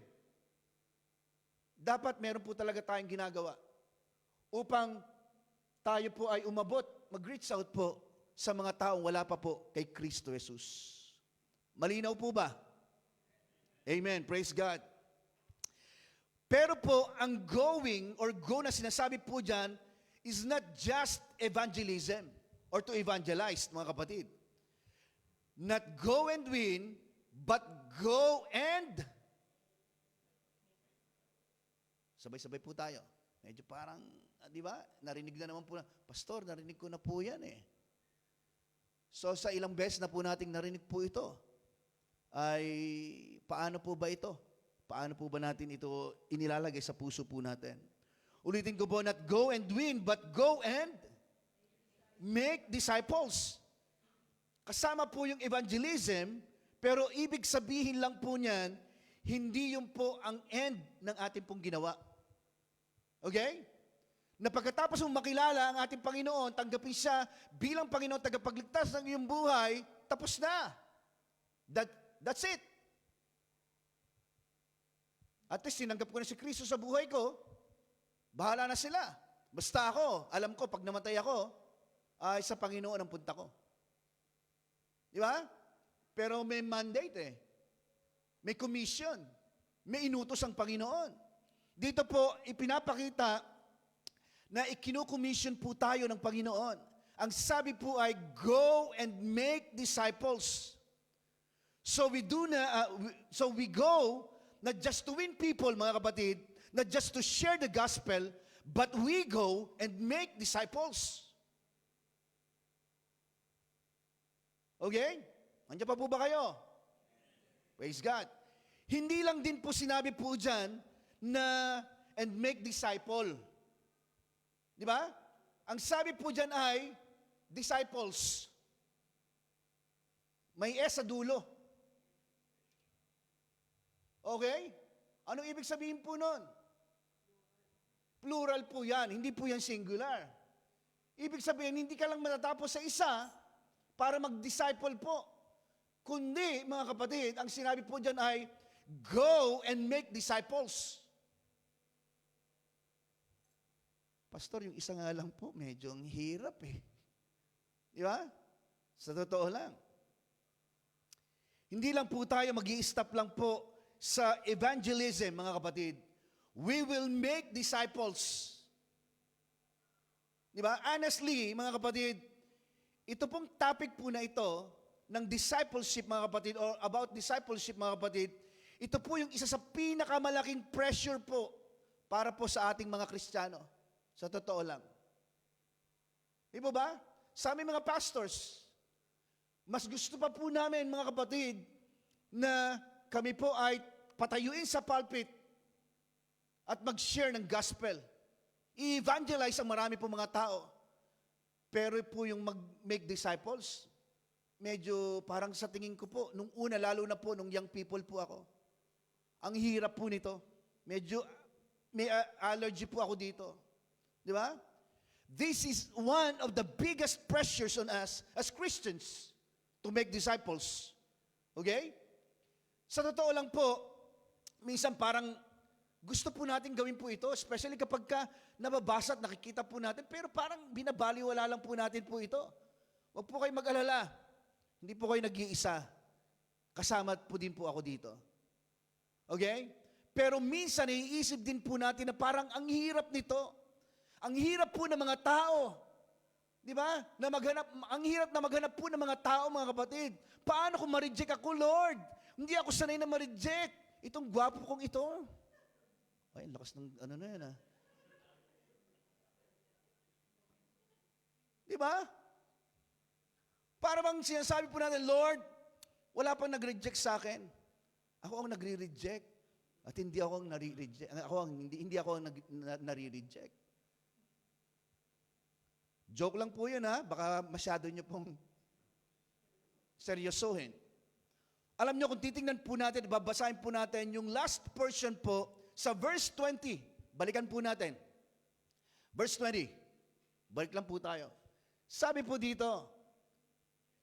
Dapat meron po talaga tayong ginagawa upang tayo po ay umabot, mag-reach out po sa mga taong wala pa po kay Kristo Jesus. Malinaw po ba? Amen. Praise God. Pero po, ang going or go na sinasabi po dyan is not just evangelism or to evangelize, mga kapatid. Not go and win, but go and sabay-sabay po tayo. Medyo parang, di ba? Narinig na naman po na, Pastor, narinig ko na po yan eh. So sa ilang beses na po nating narinig po ito, ay paano po ba ito? Paano po ba natin ito inilalagay sa puso po natin? Ulitin ko po, not go and win, but go and make disciples. Kasama po yung evangelism, pero ibig sabihin lang po niyan, hindi yung po ang end ng ating pong ginawa. Okay? Na pagkatapos mong makilala ang ating Panginoon, tanggapin siya bilang Panginoon tagapagligtas ng iyong buhay, tapos na. That's it. At least tinanggap ko na si Kristo sa buhay ko, bahala na sila. Basta ako, alam ko, pag namatay ako, ay sa Panginoon ang punta ko. Di ba? Pero may mandate eh. May commission. May inutos ang Panginoon. Dito po, ipinapakita na ikinukommission po tayo ng Panginoon. Ang sabi po ay, go and make disciples. So we go, not just to win people, mga kapatid, not just to share the gospel, but we go and make disciples. Okay? Andiyan pa po ba kayo? Praise God. Hindi lang din po sinabi po dyan na and make disciple. Di ba? Ang sabi po dyan ay disciples. May S sa dulo. Okay? Anong ibig sabihin po nun? Plural po yan, hindi po yan singular. Ibig sabihin, hindi ka lang matatapos sa isa para mag-disciple po. Kundi, mga kapatid, ang sinabi po dyan ay, go and make disciples. Pastor, yung isa nga lang po, medyo ang hirap eh. Di ba? Sa totoo lang. Hindi lang po tayo mag-i-stop lang po sa evangelism, mga kapatid. We will make disciples. Di ba? Honestly, mga kapatid, ito pong topic po na ito ng discipleship, mga kapatid, or about discipleship, mga kapatid, ito po yung isa sa pinakamalaking pressure po para po sa ating mga Kristiyano. Sa totoo lang. Di ba ba? Sa aming mga pastors, mas gusto pa po namin, mga kapatid, na kami po ay patayuin sa pulpit at mag-share ng gospel. I-evangelize ang marami po mga tao. Pero po yung mag-make disciples, medyo parang sa tingin ko po, nung una, lalo na po, nung young people po ako, ang hirap po nito. Medyo may allergy po ako dito. Di ba? This is one of the biggest pressures on us as Christians to make disciples. Okay? Sa totoo lang po, minsan parang gusto po natin gawin po ito, especially kapag nababasa at nakikita po natin, pero parang binabaliwala lang po natin po ito. Huwag po kayo mag-alala. Hindi po kayo nag-iisa. Kasama po din po ako dito. Okay? Pero minsan naiisip din po natin na parang ang hirap nito. Ang hirap po ng mga tao. Di ba? Ang hirap na maghanap po ng mga tao, mga kapatid. Paano kung ma-reject ako, Lord? Hindi ako sanay na ma-reject. Itong gwapo kong ito. Ay, lakas ng ano na yan, ha? Di ba? Para bang sinasabi po natin, Lord, wala pang nag-reject sa akin. Ako ang nagre-reject. At hindi ako ang nare-reject. Hindi ako ang nare-reject. Joke lang po yun, ha? Baka masyado nyo pong seryosohin. Alam nyo, kung titingnan po natin, babasahin po natin yung last portion po sa verse 20. Balikan po natin. Verse 20. Balik lang po tayo. Sabi po dito,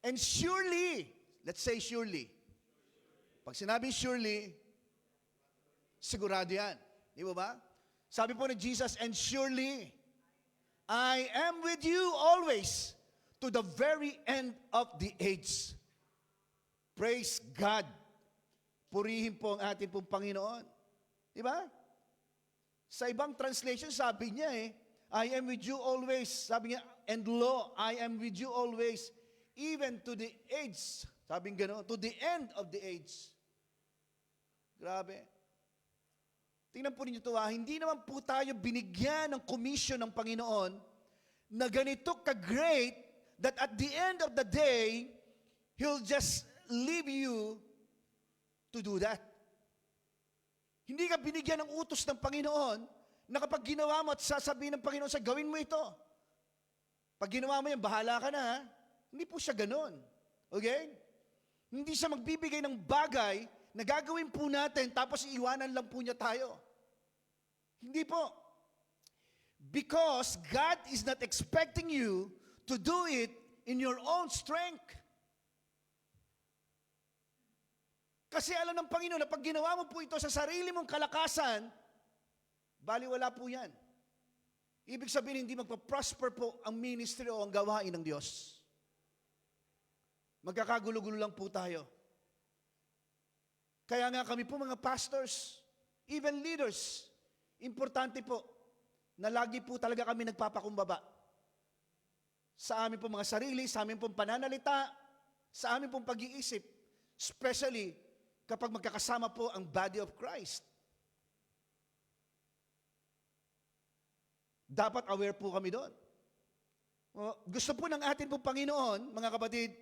and surely, let's say surely. Pag sinabing surely, sigurado yan. Di ba ba? Sabi po ni Jesus, and surely, I am with you always to the very end of the age. Praise God. Purihin po ang ating pong Panginoon. Di ba? Sa ibang translation, sabi niya I am with you always. Sabi niya, and lo, I am with you always, even to the age. Sabi nga gano'n, to the end of the age. Grabe. Tingnan po ninyo ito, hindi naman po tayo binigyan ng commission ng Panginoon na ganito ka-great that at the end of the day, He'll just leave you to do that. Hindi ka binigyan ng utos ng Panginoon na kapag ginawa mo at sasabihin ng Panginoon sa gawin mo ito. Pag ginawa mo yan, bahala ka na, ha? Hindi po siya ganon. Okay? Hindi siya magbibigay ng bagay na gagawin po natin tapos iiwanan lang po niya tayo. Hindi po. Because God is not expecting you to do it in your own strength. Kasi alam ng Panginoon na pag ginawa mo po ito sa sarili mong kalakasan, baliwala po yan. Ibig sabihin, hindi magpa-prosper po ang ministry o ang gawain ng Diyos. Magkakagulo-gulo lang po tayo. Kaya nga kami po mga pastors, even leaders, importante po na lagi po talaga kami nagpapakumbaba. Sa amin po mga sarili, sa amin pong pananalita, sa amin pong pag-iisip, especially kapag magkakasama po ang body of Christ. Dapat aware po kami doon. Gusto po ng atin po Panginoon, mga kapatid,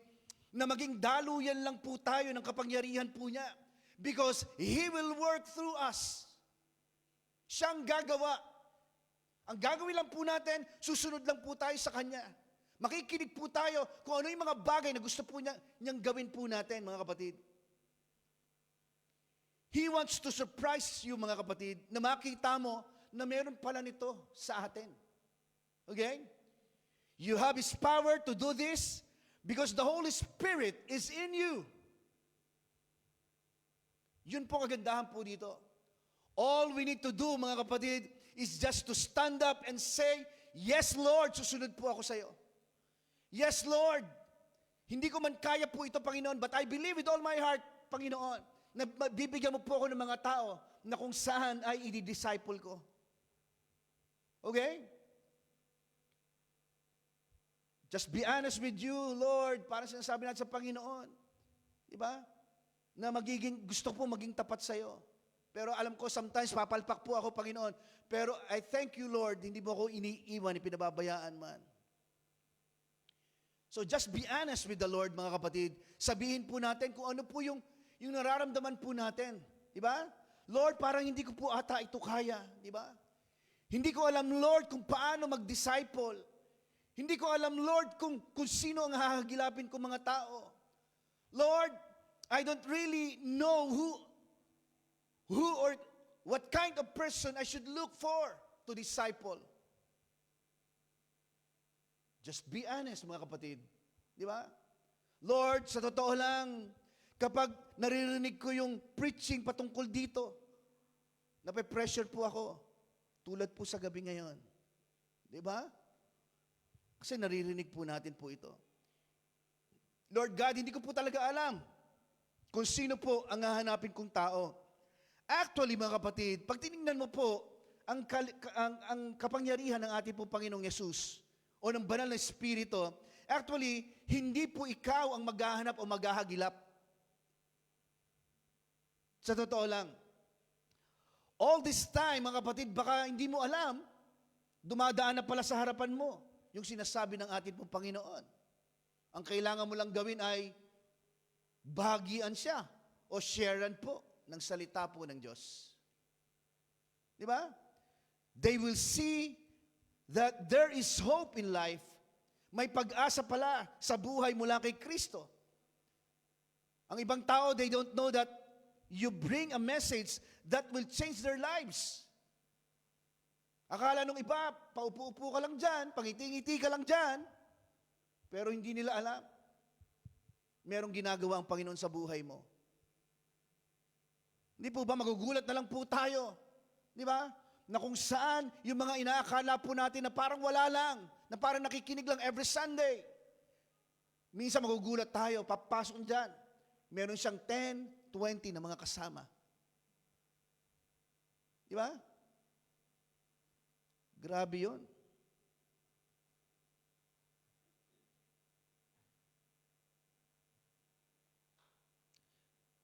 na maging daluyan lang po tayo ng kapangyarihan po niya. Because He will work through us. Siyang gagawa. Ang gagawin lang po natin, susunod lang po tayo sa Kanya. Makikinig po tayo kung ano yung mga bagay na gusto po niyang gawin po natin, mga kapatid. He wants to surprise you, mga kapatid, na makita mo na meron pala nito sa atin. Okay? You have His power to do this because the Holy Spirit is in you. Yun po kagandahan po dito. All we need to do, mga kapatid, is just to stand up and say, yes Lord, susunod po ako sa iyo. Yes Lord, hindi ko man kaya po ito, Panginoon, but I believe with all my heart, Panginoon, na bibigyan mo po ako ng mga tao na kung saan ay i-disciple ko. Okay? Just be honest with you, Lord, para sinasabi natin sa Panginoon. Diba? Na gusto po maging tapat sa iyo. Pero alam ko, sometimes papalpak po ako, Panginoon. Pero I thank you, Lord, hindi mo ako iniiwan, ipinababayaan man. So just be honest with the Lord, mga kapatid. Sabihin po natin kung ano po yung nararamdaman po natin. Diba? Lord, parang hindi ko po ata ito kaya. Diba? Hindi ko alam, Lord, kung paano mag-disciple. Hindi ko alam, Lord, kung sino ang hahagilapin kong mga tao. Lord, I don't really know who or what kind of person I should look for to disciple. Just be honest, mga kapatid. Di ba? Lord, sa totoo lang, kapag naririnig ko yung preaching patungkol dito, nape-pressure po ako. Tulad po sa gabi ngayon. Di ba? Kasi naririnig po natin po ito. Lord God, hindi ko po talaga alam kung sino po ang hahanapin kong tao. Actually, mga kapatid, pag tinignan mo po ang kapangyarihan ng ating pong Panginoong Yesus o ng banal na Espiritu, actually, hindi po ikaw ang maghahanap o maghahagilap. Sa totoo lang. All this time, mga kapatid, baka hindi mo alam, dumadaan na pala sa harapan mo yung sinasabi ng ating pong Panginoon. Ang kailangan mo lang gawin ay bahagian siya o sharean po ng salita po ng Diyos. Di ba? They will see that there is hope in life. May pag-asa pala sa buhay mula kay Kristo. Ang ibang tao, they don't know that you bring a message that will change their lives. Akala nung iba, paupo-upo ka lang dyan, pangiti-ngiti ka lang dyan, pero hindi nila alam. Merong ginagawa ang Panginoon sa buhay mo. Hindi po ba magugulat na lang po tayo? Di ba? Na kung saan yung mga inaakala po natin na parang wala lang, na parang nakikinig lang every Sunday. Minsan magugulat tayo, papasok dyan. Meron siyang 10, 20 na mga kasama. Di ba? Grabe yun.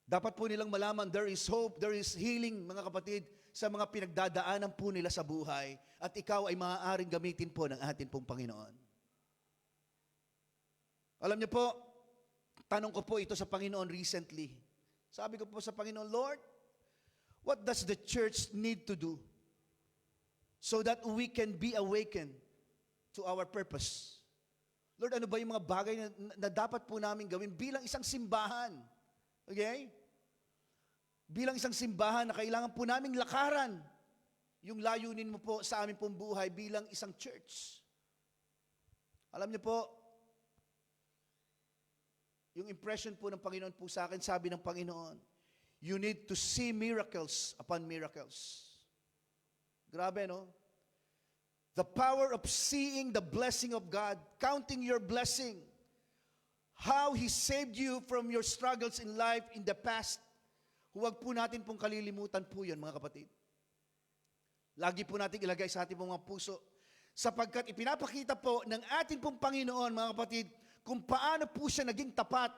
Dapat po nilang malaman, there is hope, there is healing, mga kapatid, sa mga pinagdadaanan po nila sa buhay, at ikaw ay maaaring gamitin po ng atin pong Panginoon. Alam niyo po, tanong ko po ito sa Panginoon recently. Sabi ko po sa Panginoon, Lord, what does the church need to do so that we can be awakened to our purpose? Lord, ano ba yung mga bagay na dapat po namin gawin bilang isang simbahan? Okay? Bilang isang simbahan na kailangan po naming lakaran yung layunin mo po sa aming pong buhay bilang isang church. Alam niyo po, yung impression po ng Panginoon po sa akin, sabi ng Panginoon, you need to see miracles upon miracles. Grabe, no? The power of seeing the blessing of God, counting your blessing, how He saved you from your struggles in life in the past. Huwag po natin pong kalilimutan po yun, mga kapatid. Lagi po natin ilagay sa ating mga puso, sapagkat ipinapakita po ng ating pong Panginoon, mga kapatid, kung paano po siya naging tapat,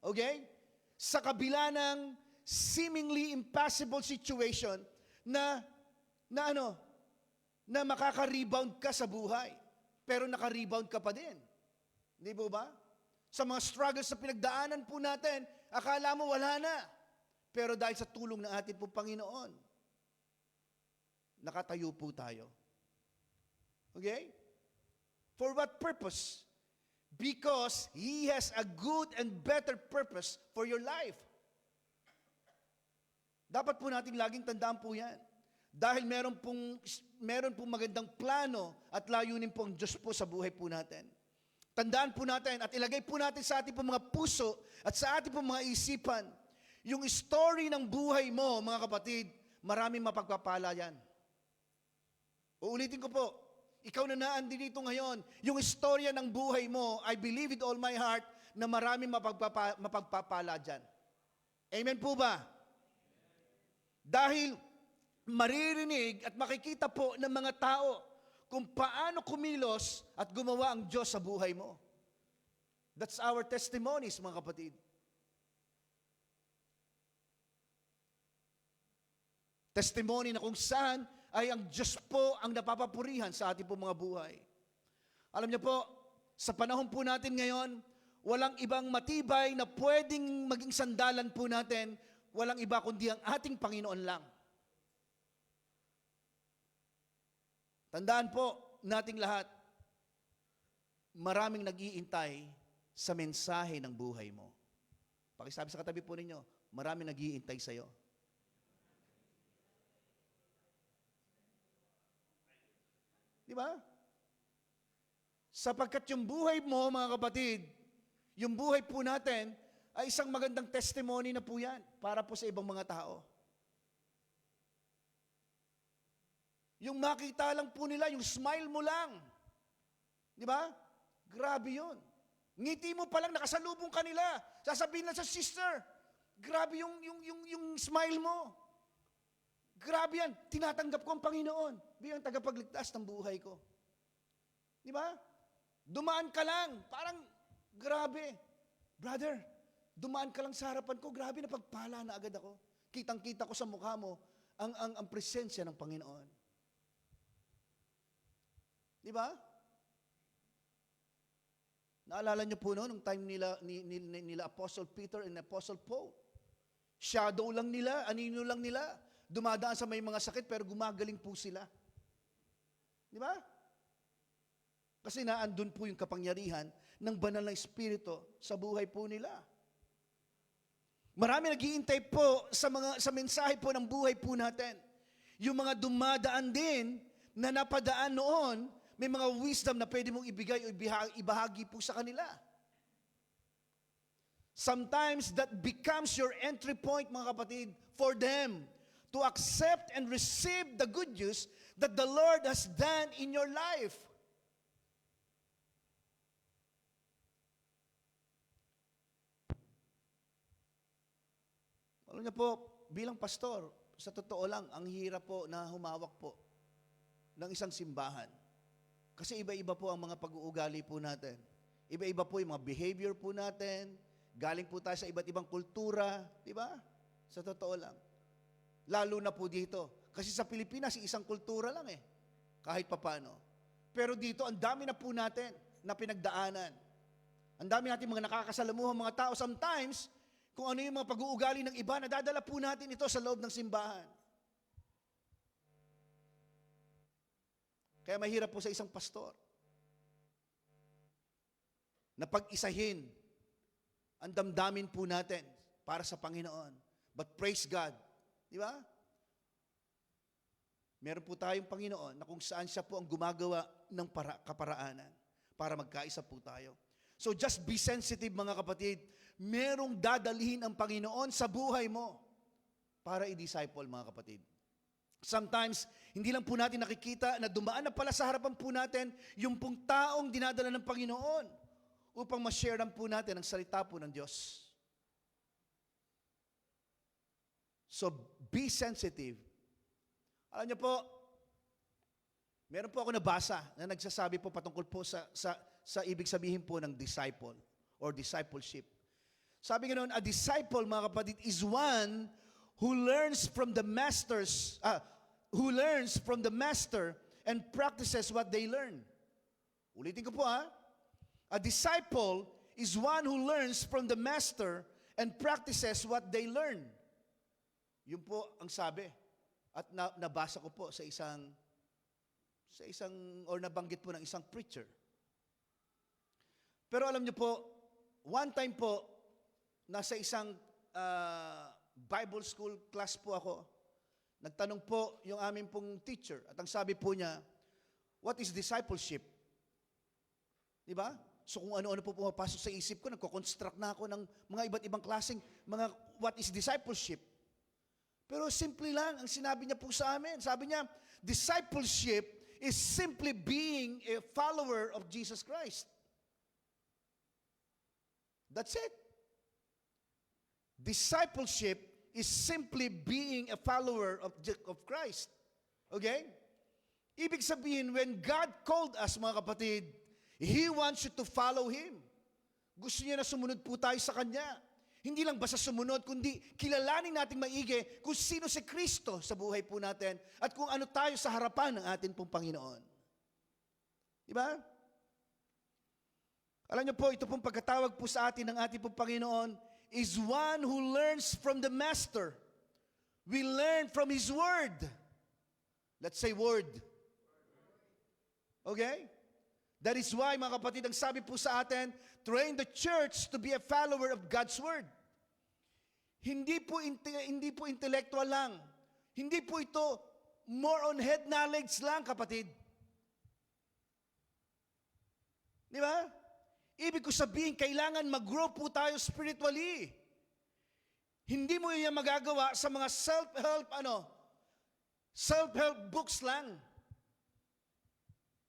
okay? Sa kabila ng seemingly impossible situation na makaka-rebound ka sa buhay, pero naka-rebound ka pa din. Hindi po ba? Sa mga struggles na pinagdaanan po natin, akala mo wala na. Pero dahil sa tulong ng ating pong Panginoon, nakatayo po tayo. Okay? For what purpose? Because He has a good and better purpose for your life. Dapat po natin laging tandaan po yan. Dahil meron pong magandang plano at layunin po ang Diyos po sa buhay po natin. Tandaan po natin at ilagay po natin sa ating pong mga puso at sa ating pong mga isipan, yung story ng buhay mo, mga kapatid, maraming mapagpapala yan. Uulitin ko po, ikaw na naandin dito ngayon, yung istorya ng buhay mo, I believe with all my heart na maraming mapagpapala dyan. Amen po ba? Dahil maririnig at makikita po ng mga tao kung paano kumilos at gumawa ang Diyos sa buhay mo. That's our testimonies, mga kapatid. Testimony na kung saan ay ang Diyos po ang napapapurihan sa ating po mga buhay. Alam niyo po, sa panahon po natin ngayon, walang ibang matibay na pwedeng maging sandalan po natin, walang iba kundi ang ating Panginoon lang. Tandaan po nating lahat, maraming nag-iintay sa mensahe ng buhay mo. Pakisabi sa katabi po ninyo, maraming nag-iintay sa iyo. Di ba? Sapagkat yung buhay mo, mga kapatid, yung buhay po natin, ay isang magandang testimony na po yan para po sa ibang mga tao. Yung makita lang po nila, yung smile mo lang. Di ba? Grabe yun. Ngiti mo pa lang, nakasalubong ka nila. Sasabihin lang sa sister, grabe yung smile mo. Grabe yan, tinatanggap ko ang Panginoon bilang tagapagligtas ng buhay ko. Di ba? Dumaan ka lang, parang grabe. Brother, dumaan ka lang sa harapan ko, grabe na pagpala na agad ako. Kitang-kita ko sa mukha mo ang presensya ng Panginoon. Di ba? Naalala niyo po noon, nung time nila Apostle Peter and Apostle Paul. Shadow lang nila, anino lang nila. Dumadaan sa may mga sakit pero gumagaling po sila. Di ba? Kasi naandun po yung kapangyarihan ng banal na Espiritu sa buhay po nila. Marami nag-iintay po sa mensahe po ng buhay po natin. Yung mga dumadaan din na napadaan noon, may mga wisdom na pwede mong ibigay o ibahagi po sa kanila. Sometimes that becomes your entry point, mga kapatid, for them to accept and receive the good news that the Lord has done in your life. Alam niyo po, bilang pastor, sa totoo lang, ang hirap po na humawak po ng isang simbahan. Kasi iba-iba po ang mga pag-uugali po natin. Iba-iba po yung mga behavior po natin. Galing po tayo sa iba't ibang kultura. Di ba? Sa totoo lang. Lalo na po dito. Kasi sa Pilipinas, isang kultura lang eh. Kahit papano. Pero dito, ang dami na po natin na pinagdaanan. Ang dami natin mga nakakasalamuhan mga tao. Sometimes, kung ano yung mga pag-uugali ng iba, nadadala po natin ito sa loob ng simbahan. Kaya mahirap po sa isang pastor na pag-isahin ang damdamin po natin para sa Panginoon. But praise God. Di ba? Meron po tayong Panginoon na kung saan siya po ang gumagawa ng kaparaanan para magkaisa po tayo. So just be sensitive, mga kapatid. Merong dadalhin ang Panginoon sa buhay mo para i-disciple, mga kapatid. Sometimes, hindi lang po natin nakikita na dumaan na pala sa harapan po natin yung pong taong dinadala ng Panginoon upang ma-share po natin ang salita po ng Diyos. So, be sensitive. Alam niyo po, meron po ako nabasa na nagsasabi po patungkol po sa ibig sabihin po ng disciple or discipleship. Sabi nga noon, a disciple, mga kapatid, is one who learns from the master and practices what they learn. Ulitin ko po ha. A disciple is one who learns from the master and practices what they learn. Yun po ang sabi. At nabasa ko po sa isang or nabanggit po ng isang preacher. Pero alam niyo po, one time po, nasa isang Bible school class po ako. Nagtanong po yung aming pong teacher at ang sabi po niya, what is discipleship? Di ba? So kung ano-ano po pumapasok sa isip ko, nagko-construct na ako ng mga iba't ibang klaseng mga what is discipleship? Pero simple lang ang sinabi niya po sa amin. Sabi niya, discipleship is simply being a follower of Jesus Christ. That's it. Discipleship is simply being a follower of Christ. Okay? Ibig sabihin, when God called us, mga kapatid, He wants you to follow Him. Gusto niya na sumunod po tayo sa Kanya. Hindi lang basta sumunod, kundi kilalanin nating maigi kung sino si Kristo sa buhay po natin at kung ano tayo sa harapan ng ating pong Panginoon. Di ba? Alam niyo po, ito pong pagkatawag po sa atin ng ating pong Panginoon is one who learns from the Master. We learn from His Word. Let's say Word. Okay? That is why, mga kapatid, ang sabi po sa atin, train the church to be a follower of God's Word. Hindi po intellectual lang. Hindi po ito more on head knowledge lang, kapatid. Di ba? Ibig ko sabihin, kailangan mag-grow po tayo spiritually. Hindi mo yan magagawa sa mga self-help books lang.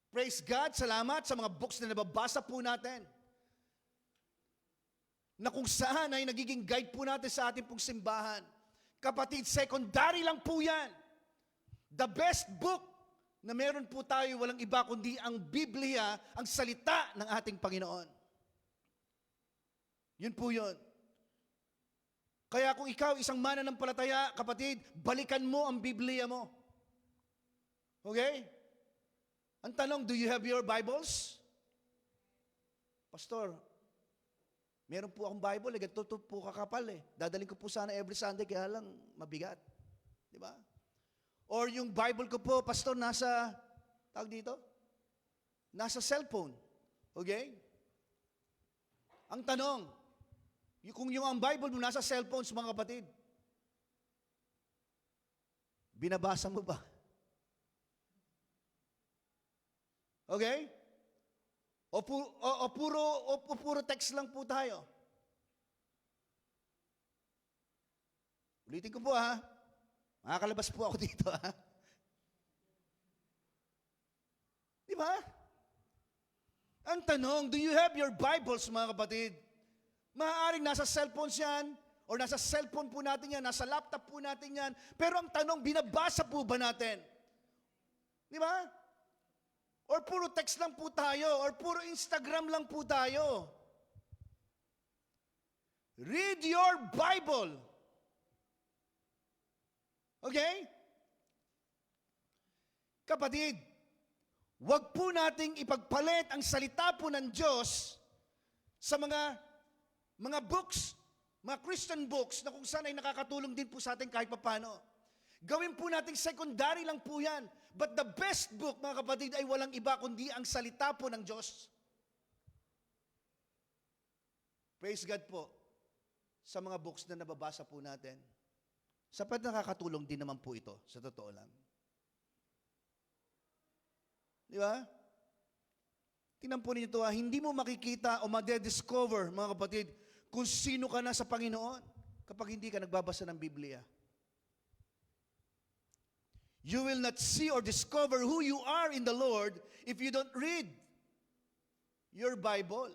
Praise God, salamat sa mga books na nababasa po natin. Na kung saan ay nagiging guide po natin sa ating pong simbahan. Kapatid, secondary lang po yan. The best book na meron po tayo, walang iba kundi ang Biblia, ang salita ng ating Panginoon. Yun po yun. Kaya kung ikaw isang mananampalataya, kapatid, balikan mo ang Biblia mo. Okay? Ang tanong, do you have your Bibles? Pastor, meron po akong Bible, ganito po kakapal eh. Dadaling ko po sana every Sunday, kaya lang mabigat. Di ba? Or yung Bible ko po, Pastor, nasa, tawag dito? Nasa cellphone. Okay? Ang tanong, kung yung ang Bible mo nasa cellphones, mga kapatid, binabasa mo ba? Okay? O puro text lang po tayo. Ulitin ko po ha. Makakalabas po ako dito ha. Di ba? Ang tanong, do you have your Bibles, mga kapatid? Maaaring nasa cellphones yan, or nasa cellphone po natin yan, nasa laptop po natin yan. Pero ang tanong, binabasa po ba natin? Di ba? Or puro text lang po tayo, or puro Instagram lang po tayo. Read your Bible. Okay? Kapatid, wag po nating ipagpalit ang salita po ng Diyos sa mga books, mga Christian books na kung saan ay nakakatulong din po sa atin kahit papano. Gawin po natin secondary lang po yan. But the best book, mga kapatid, ay walang iba kundi ang salita po ng Diyos. Praise God po sa mga books na nababasa po natin. Sapat nakakatulong din naman po ito, sa totoo lang. Di ba? Tingnan po ninyo ito, hindi mo makikita o madediscover, mga kapatid, kung sino ka na sa Panginoon kapag hindi ka nagbabasa ng Biblia. You will not see or discover who you are in the Lord if you don't read your Bible.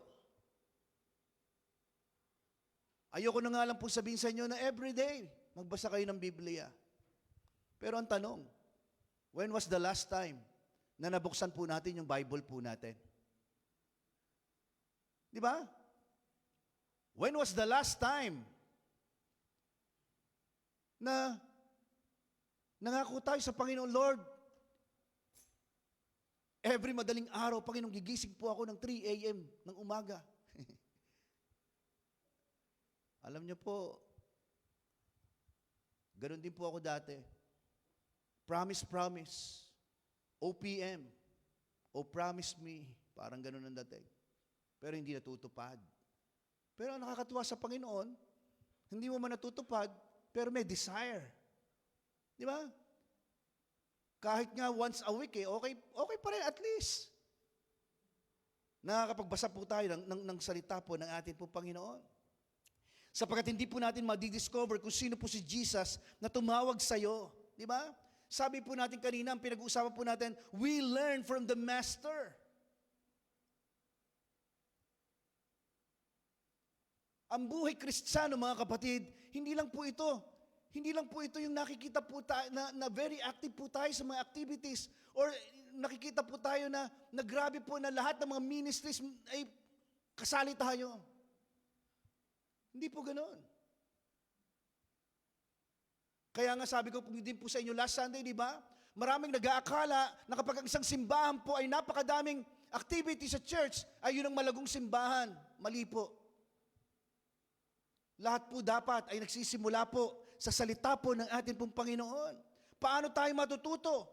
Ayoko na nga lang po sabihin sa inyo na everyday magbasa kayo ng Biblia. Pero ang tanong, when was the last time na nabuksan po natin yung Bible po natin? Di ba? When was the last time na nangako tayo sa Panginoon, Lord, every madaling araw, Panginoon, gigising po ako ng 3 a.m. ng umaga. Alam niyo po, ganun din po ako dati. Promise. OPM. O promise me. Parang ganun ang dating. Pero hindi natutupad. Pero ang nakakatuwa sa Panginoon, hindi mo man natutupad, pero may desire. Di ba? Kahit nga once a week, okay pa rin at least. Nakakapagbasa po tayo ng salita po ng ating po Panginoon. Sapagkat hindi po natin madidiscover kung sino po si Jesus na tumawag sa iyo. Di ba? Sabi po natin kanina, ang pinag-uusapan po natin, we learn from the Master. Ang buhay Kristiyano, mga kapatid, hindi lang po ito. Hindi lang po ito yung nakikita po tayo, na very active po tayo sa mga activities. Or nakikita po tayo na grabe po na lahat ng mga ministries ay kasali tayo. Hindi po ganoon. Kaya nga sabi ko din po sa inyo last Sunday, di ba? Maraming nag-aakala na kapag ang isang simbahan po ay napakadaming activity sa church, ay yun ang malagong simbahan. Mali po. Lahat po dapat ay nagsisimula po sa salita po ng ating pong Panginoon. Paano tayo matututo?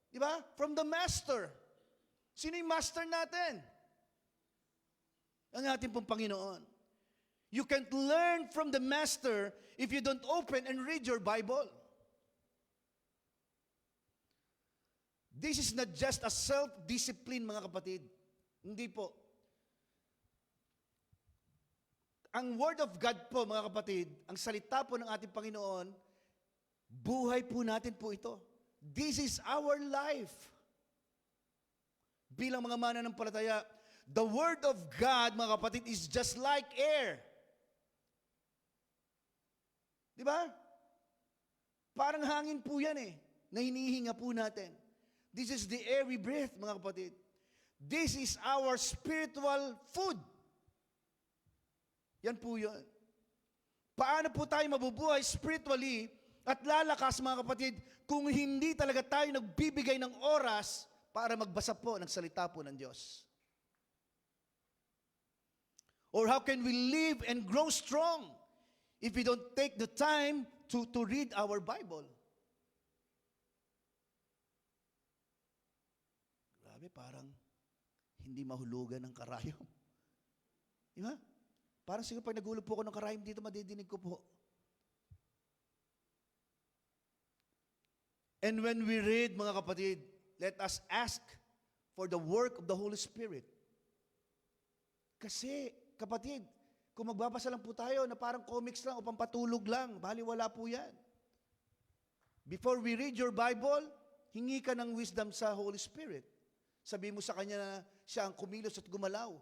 Di ba? From the Master. Sino yung Master natin? Ang ating pong Panginoon. You can't learn from the Master if you don't open and read your Bible. This is not just a self-discipline, mga kapatid. Hindi po. Ang Word of God po, mga kapatid, ang salita po ng ating Panginoon, buhay po natin po ito. This is our life. Bilang mga mananampalataya, the Word of God, mga kapatid, is just like air. Di ba? Parang hangin po yan na hinihinga po natin. This is the air we breathe, mga kapatid. This is our spiritual food. Yan po yun. Paano po tayo mabubuhay spiritually at lalakas, mga kapatid, kung hindi talaga tayo nagbibigay ng oras para magbasa po ng salita po ng Diyos? Or how can we live and grow strong if we don't take the time to read our Bible? Grabe, parang hindi mahulugan ng karayom. Di ba? Parang siguro pag nagulog po ako ng karayom dito, madidinig ko po. And when we read, mga kapatid, let us ask for the work of the Holy Spirit. Kasi, kapatid, kung magbabasa lang po tayo na parang comics lang o pampatulog lang, baliwala po yan. Before we read your Bible, hingi ka ng wisdom sa Holy Spirit. Sabi mo sa Kanya na siya ang kumilos at gumalaw.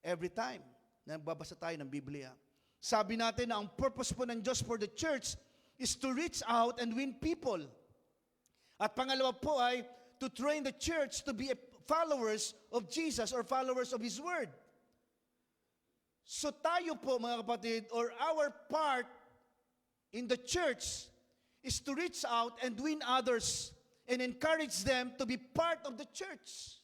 Every time na nagbabasa tayo ng Biblia. Sabi natin na ang purpose po ng Diyos for the church is to reach out and win people. At pangalawa po ay to train the church to be followers of Jesus or followers of His Word. So tayo po, mga kapatid, or our part in the church is to reach out and win others and encourage them to be part of the church.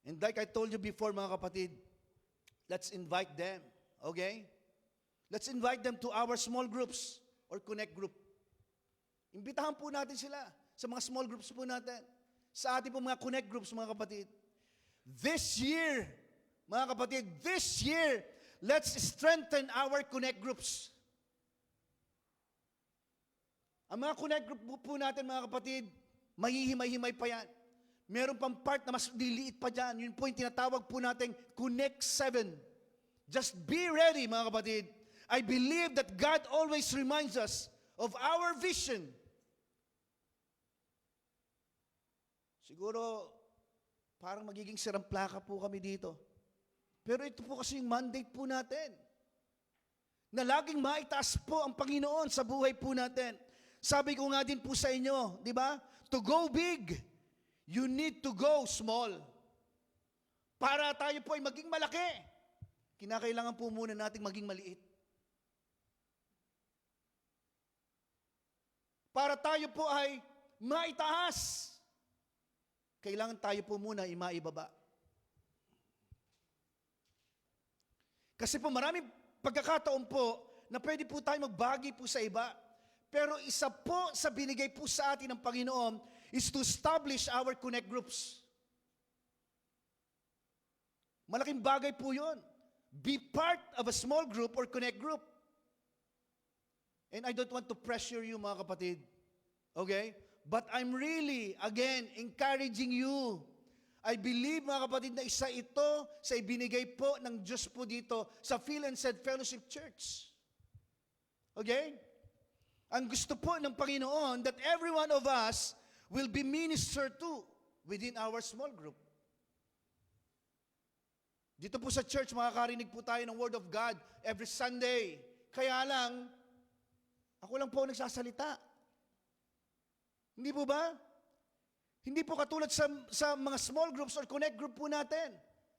And like I told you before, mga kapatid, let's invite them, okay? Let's invite them to our small groups or connect group. Imbitahan po natin sila sa mga small groups po natin. Sa ating po mga connect groups, mga kapatid. This year, mga kapatid, this year, let's strengthen our connect groups. Ang mga connect group po natin, mga kapatid, mahihimay-himay pa yan. Meron pang part na mas liliit pa dyan. Yun po yung tinatawag po natin Connect 7. Just be ready, mga kapatid. I believe that God always reminds us of our vision. Siguro, parang magiging siramplaka po kami dito. Pero ito po kasi yung mandate po natin. Na laging maitaas po ang Panginoon sa buhay po natin. Sabi ko nga din po sa inyo, di ba? To go big, you need to go small. Para tayo po ay maging malaki, kinakailangan po muna nating maging maliit. Para tayo po ay maitaas, kailangan tayo po muna ay maibaba. Kasi po maraming pagkakataon po na pwede po tayo magbagi po sa iba. Pero isa po sa binigay po sa atin ng Panginoon is to establish our connect groups. Malaking bagay po yun. Be part of a small group or connect group. And I don't want to pressure you, mga kapatid. Okay? But I'm really, again, encouraging you. I believe, mga kapatid, na isa ito sa ibinigay po ng Diyos po dito sa Phil and Said Fellowship Church. Okay? Ang gusto po ng Panginoon that every one of us will be ministered to within our small group. Dito po sa church, makakarinig po tayo ng Word of God every Sunday. Kaya lang, ako lang po nagsasalita. Hindi po ba? Hindi po katulad sa mga small groups or connect group po natin.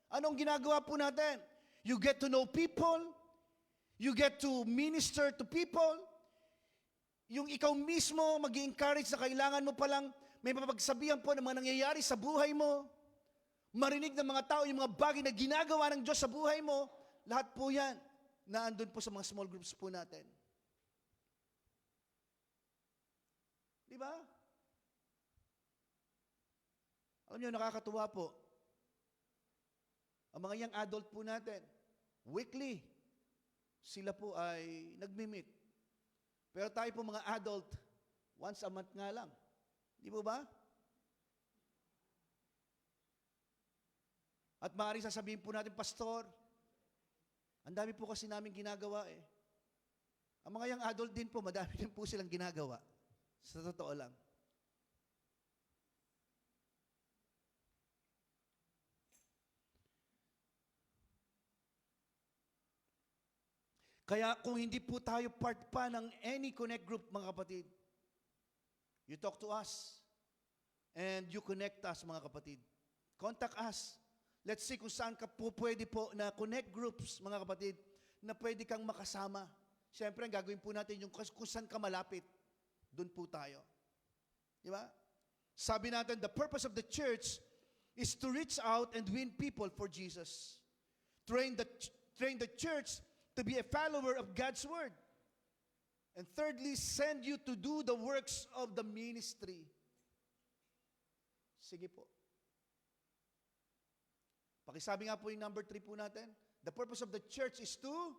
Anong ginagawa po natin? You get to know people, you get to minister to people, yung ikaw mismo mag-i-encourage na kailangan mo palang may mapagsabihan po ng mga nangyayari sa buhay mo, marinig ng mga tao yung mga bagay na ginagawa ng Diyos sa buhay mo, lahat po yan na andun po sa mga small groups po natin. Di ba? Alam niyo, nakakatuwa po. Ang mga young adult po natin, weekly, sila po ay nagmi-meet. Pero tayo po mga adult, once a month nga lang. Di po ba? At maaaring sasabihin po natin, Pastor, ang dami po kasi namin ginagawa eh. Ang mga young adult din po, madami din po silang ginagawa. Sa totoo lang. Kaya kung hindi po tayo part pa ng any connect group, mga kapatid, you talk to us and you connect us, mga kapatid. Contact us. Let's see kung saan ka po pwede po na connect groups, mga kapatid, na pwede kang makasama. Siyempre, ang gagawin po natin yung kung saan ka malapit, doon po tayo. Di ba? Sabi natin, the purpose of the church is to reach out and win people for Jesus. Train the church to be a follower of God's Word. And thirdly, send you to do the works of the ministry. Sige po. Pakisabi nga po yung number 3 po natin. The purpose of the church is to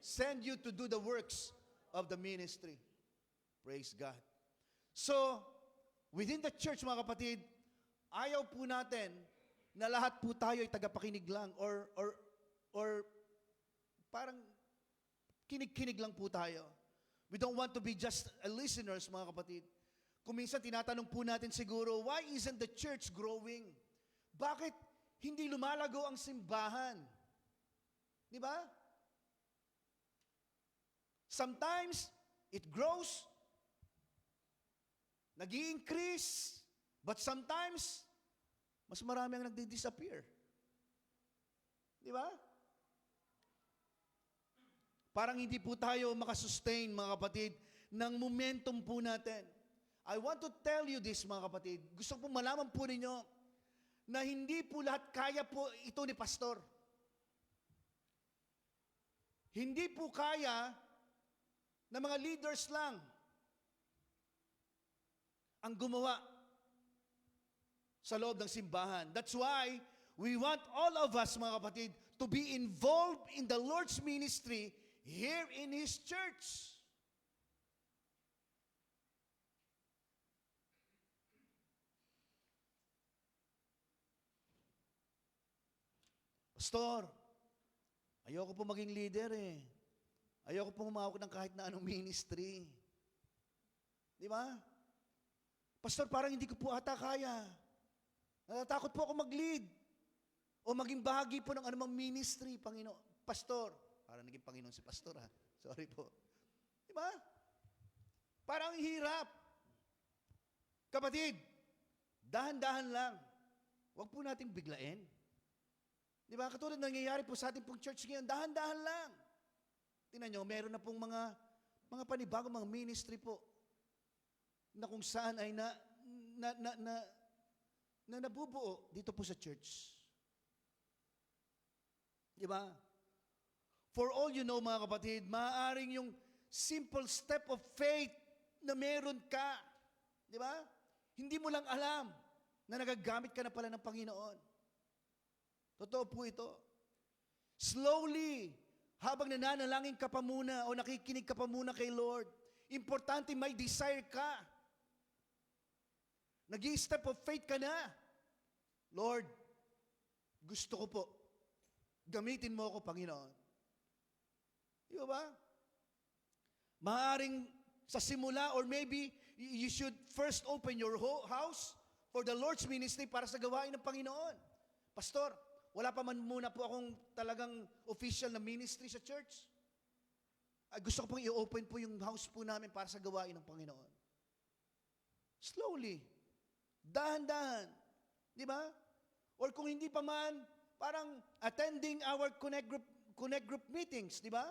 send you to do the works of the ministry. Praise God. So, within the church, mga kapatid, ayaw po natin na lahat po tayo ay tagapakinig lang or parang kinig-kinig lang po tayo. We don't want to be just listeners, mga kapatid. Kung minsan tinatanong po natin siguro, why isn't the church growing? Bakit hindi lumalago ang simbahan? Di ba? Sometimes, it grows, nag-i-increase, but sometimes, mas marami ang nagdi-disappear. Di ba? Parang hindi po tayo makasustain, mga kapatid, ng momentum po natin. I want to tell you this, mga kapatid. Gusto po malaman po ninyo na hindi po lahat kaya po ito ni Pastor. Hindi po kaya na mga leaders lang ang gumawa sa loob ng simbahan. That's why we want all of us, mga kapatid, to be involved in the Lord's ministry here in His church. Pastor, ayoko po maging leader eh. Ayoko po humawak ng kahit na anong ministry. Di ba? Pastor, parang hindi ko po ata kaya. Natatakot po ako mag-lead o maging bahagi po ng anumang ministry, Pastor. Parang naging Panginoon si Pastor ha. Sorry po. Di ba? Parang hirap. Kapatid, dahan-dahan lang. Huwag po nating biglain. Di ba? Katulad nangyayari po sa ating pong church ngayon, dahan-dahan lang. Tingnan nyo, meron na pong mga panibagong mga ministry po na kung saan ay na nabubuo dito po sa church. Di ba? For all you know, mga kapatid, maaaring yung simple step of faith na meron ka, di ba? Hindi mo lang alam na nagagamit ka na pala ng Panginoon. Totoo po ito. Slowly, habang nananalangin ka pa muna o nakikinig ka pa muna kay Lord, importante may desire ka. Nag-i-step of faith ka na. Lord, gusto ko po, gamitin mo ako, Panginoon. Di ba? Maaaring sa simula or maybe you should first open your house for the Lord's ministry para sa gawain ng Panginoon. Pastor, wala pa man muna po akong talagang official na ministry sa church. Gusto ko pong i-open po yung house po namin para sa gawain ng Panginoon. Slowly. Dahan-dahan. Di ba? Or kung hindi pa man, parang attending our connect group meetings, di ba?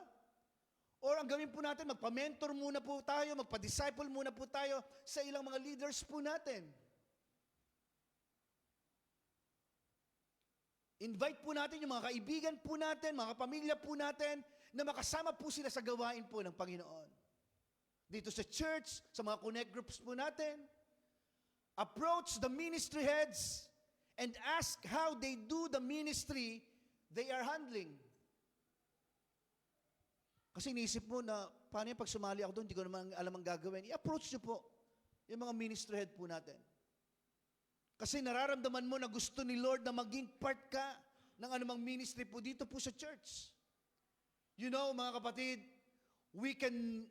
Or ang gawin po natin, magpa-mentor muna po tayo, magpa-disciple muna po tayo sa ilang mga leaders po natin. Invite po natin yung mga kaibigan po natin, mga pamilya po natin, na makasama po sila sa gawain po ng Panginoon. Dito sa church, sa mga connect groups po natin, approach the ministry heads and ask how they do the ministry they are handling. Kasi iniisip mo na, paano yung pag sumali ako doon, hindi ko naman alam ang gagawin. I-approach nyo po yung mga ministry head po natin. Kasi nararamdaman mo na gusto ni Lord na maging part ka ng anumang ministry po dito po sa church. You know, mga kapatid, we can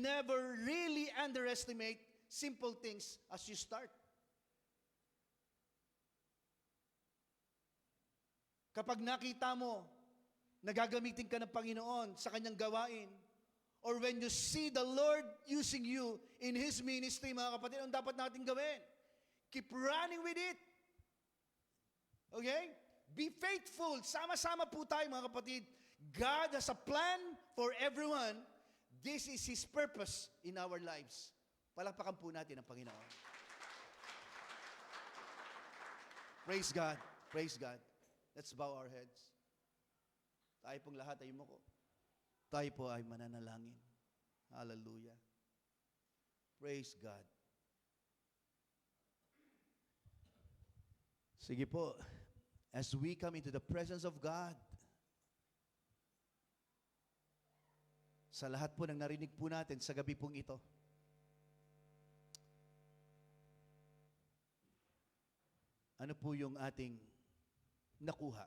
never really underestimate simple things as you start. Kapag nakita mo, nagagamitin ka ng Panginoon sa kanyang gawain, or when you see the Lord using you in His ministry, mga kapatid, ang dapat natin gawin? Keep running with it. Okay? Be faithful. Sama-sama po tayo, mga kapatid. God has a plan for everyone. This is His purpose in our lives. Palakpakan po natin ang Panginoon. Praise God. Praise God. Let's bow our heads. Tayo pong lahat ay umuko. Tayo po ay mananalangin. Hallelujah. Praise God. Sige po, as we come into the presence of God, sa lahat po ng narinig po natin sa gabi pong ito, ano po yung ating nakuha?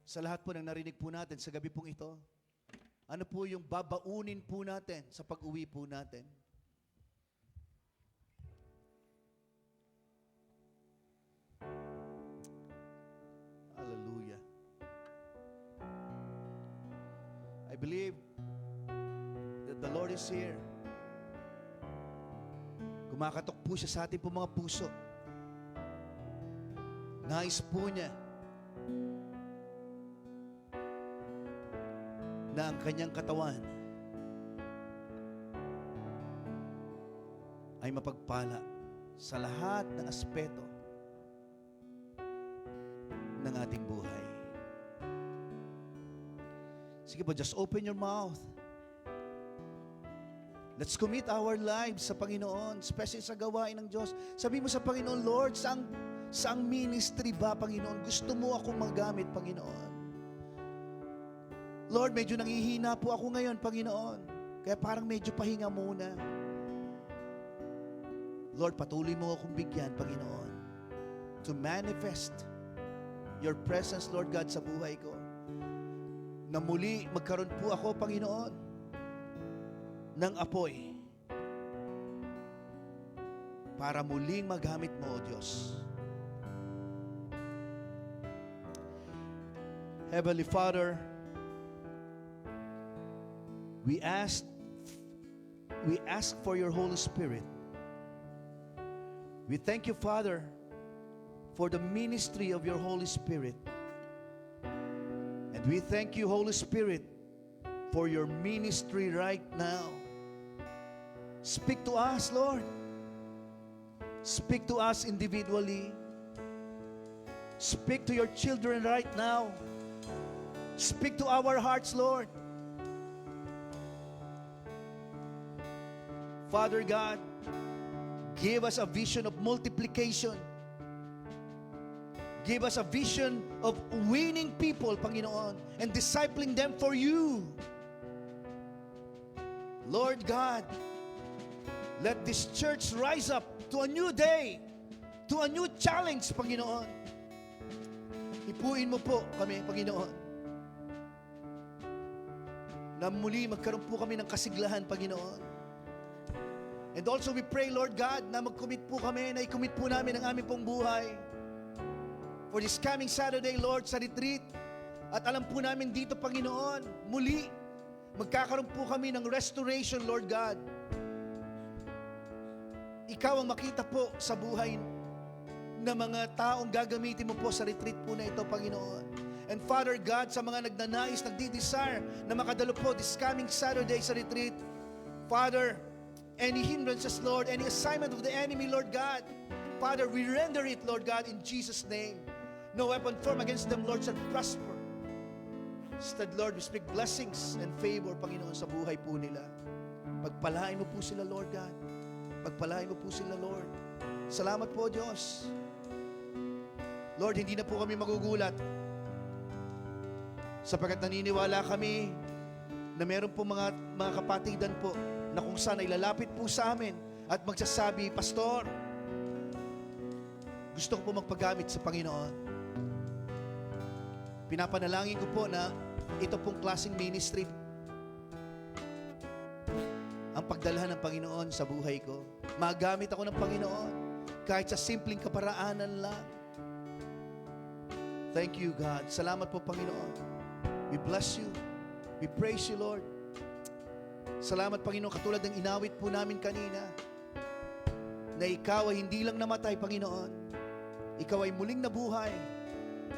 Sa lahat po ng narinig po natin sa gabi pong ito, ano po yung babaunin po natin sa pag-uwi po natin? Hallelujah. I believe that the Lord is here. Kumakatok po siya sa ating po mga puso. Nais po niya na ang kanyang katawan ay mapagpala sa lahat ng aspeto ng ating buhay. Sige po, just open your mouth. Let's commit our lives sa Panginoon, especially sa gawain ng Diyos. Sabi mo sa Panginoon, Lord, saang ministry ba, Panginoon? Gusto mo akong magamit, Panginoon. Lord, medyo nangihina po ako ngayon, Panginoon. Kaya parang medyo pahinga muna. Lord, patuloy mo akong bigyan, Panginoon, to manifest your presence, Lord God, sa buhay ko. Na muli magkaroon po ako, Panginoon, ng apoy para muling magamit mo, O Diyos. Heavenly Father, we ask for your Holy Spirit. We thank you, Father, for the ministry of your Holy Spirit. And we thank you, Holy Spirit, for your ministry right now. Speak to us, Lord. Speak to us individually. Speak to your children right now. Speak to our hearts, Lord. Father God, give us a vision of multiplication. Give us a vision of winning people, Panginoon, and discipling them for you. Lord God, Let this church rise up to a new day, to a new challenge, Panginoon. Ipuin mo po kami, Panginoon, na muli magkaroon po kami ng kasiglahan, Panginoon. And also we pray, Lord God, na mag-commit po kami, na i-commit po namin ang aming pong buhay for this coming Saturday, Lord, sa retreat. At alam po namin dito, Panginoon, muli, magkakaroon po kami ng restoration, Lord God. Ikaw ang makita po sa buhay na mga taong gagamitin mo po sa retreat po na ito, Panginoon. And Father God, sa mga nagnanais, nagdi-desire na makadalo po this coming Saturday sa retreat, Father, any hindrances, Lord, any assignment of the enemy, Lord God, Father, we render it, Lord God, in Jesus' name. No weapon formed against them, Lord, shall prosper. Instead, Lord, we speak blessings and favor, Panginoon, sa buhay po nila. Pagpalain mo po sila, Lord God. Pagpalain mo po sila, Lord. Salamat po, Diyos. Lord, hindi na po kami magugulat sapagkat naniniwala kami na meron po mga kapatidan po na kung saan ay lalapit po sa amin at magsasabi, Pastor, gusto ko po magpagamit sa Panginoon. Pinapanalangin ko po na ito pong klaseng ministry ang pagdalhan ng Panginoon sa buhay ko. Magamit ako ng Panginoon kahit sa simpleng kaparaanan lang. Thank you, God. Salamat po, Panginoon. We bless you. We praise you, Lord. Salamat, Panginoon, katulad ng inawit po namin kanina, na ikaw ay hindi lang namatay, Panginoon. Ikaw ay muling nabuhay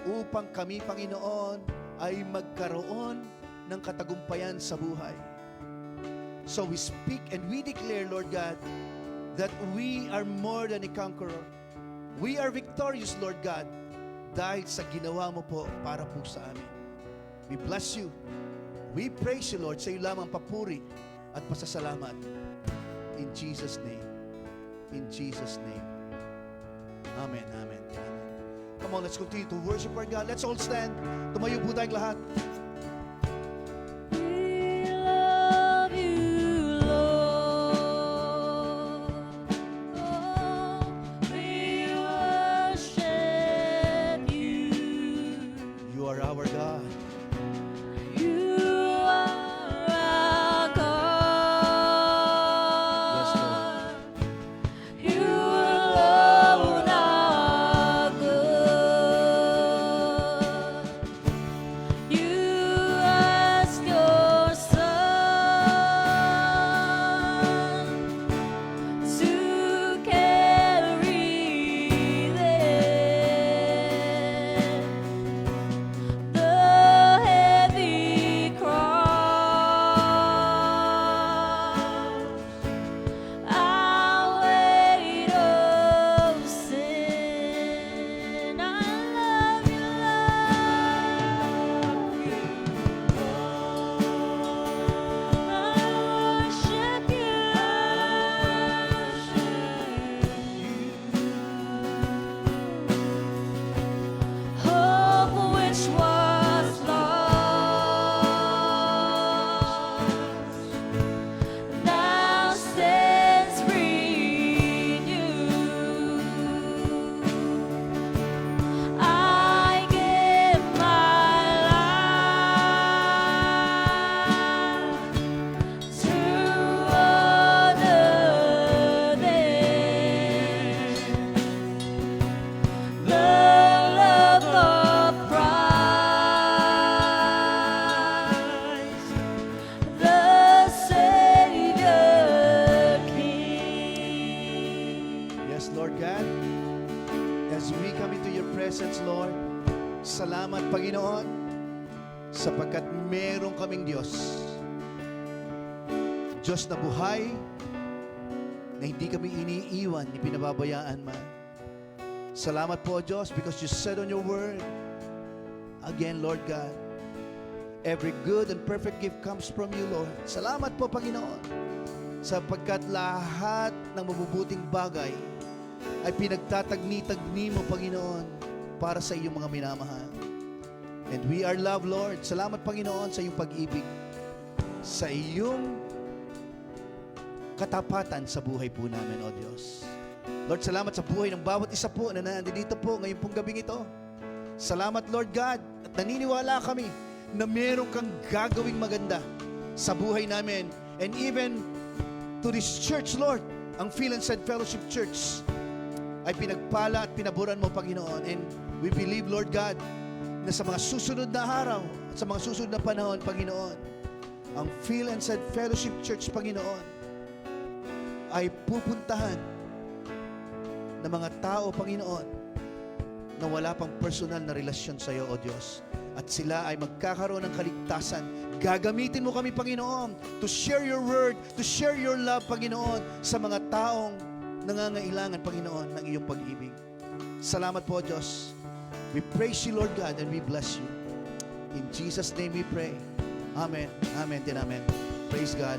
upang kami, Panginoon, ay magkaroon ng katagumpayan sa buhay. So we speak and we declare, Lord God, that we are more than a conqueror. We are victorious, Lord God, dahil sa ginawa mo po para po sa amin. We bless you. We praise you, Lord. Sa iyo lamang papuri at pasasalamat. In Jesus' name. In Jesus' name. Amen, amen, amen. Come on, let's continue to worship our God. Let's all stand. Tumayo po tayong lahat. We love you, Lord. Oh, we worship you. You are our God. You are our Yes, Lord. God. You alone are good. You ask your Son to carry the heavy cross, our weight of sin. I love you, Lord. I worship you. Hope which was lost now stands renewed. I give my life to other than the love of Christ, the Savior King. Yes, Lord God. As we come into your presence, Lord, salamat, Panginoon, sapagkat meron kaming Diyos. Diyos na buhay, na hindi kami iniiwan, ni pinababayaan man. Salamat po, Diyos, because you said on your word, again, Lord God, every good and perfect gift comes from you, Lord. Salamat po, Panginoon, sapagkat lahat ng mabubuting bagay ay pinagtatagni-tagni mo, Panginoon, para sa iyong mga minamahal. And we are loved, Lord. Salamat, Panginoon, sa iyong pag-ibig, sa iyong katapatan sa buhay po namin, O Diyos. Lord, salamat sa buhay ng bawat isa po na nandito po ngayon pong gabing ito. Salamat, Lord God, at naniniwala kami na meron kang gagawing maganda sa buhay namin. And even to this church, Lord, ang Feel and Said Fellowship Church ay pinagpala at pinaburan mo, Panginoon. And we believe, Lord God, na sa mga susunod na araw at sa mga susunod na panahon, Panginoon, ang Feel and Said Fellowship Church, Panginoon, ay pupuntahan ng mga tao, Panginoon, na wala pang personal na relasyon sa iyo, O Diyos. At sila ay magkakaroon ng kaligtasan. Gagamitin mo kami, Panginoon, to share your word, to share your love, Panginoon, sa mga taong nangangailangan, Panginoon, ng iyong pag-ibig. Salamat po, Diyos. We praise you, Lord God, and we bless you. In Jesus' name we pray. Amen. Amen din, amen. Praise God.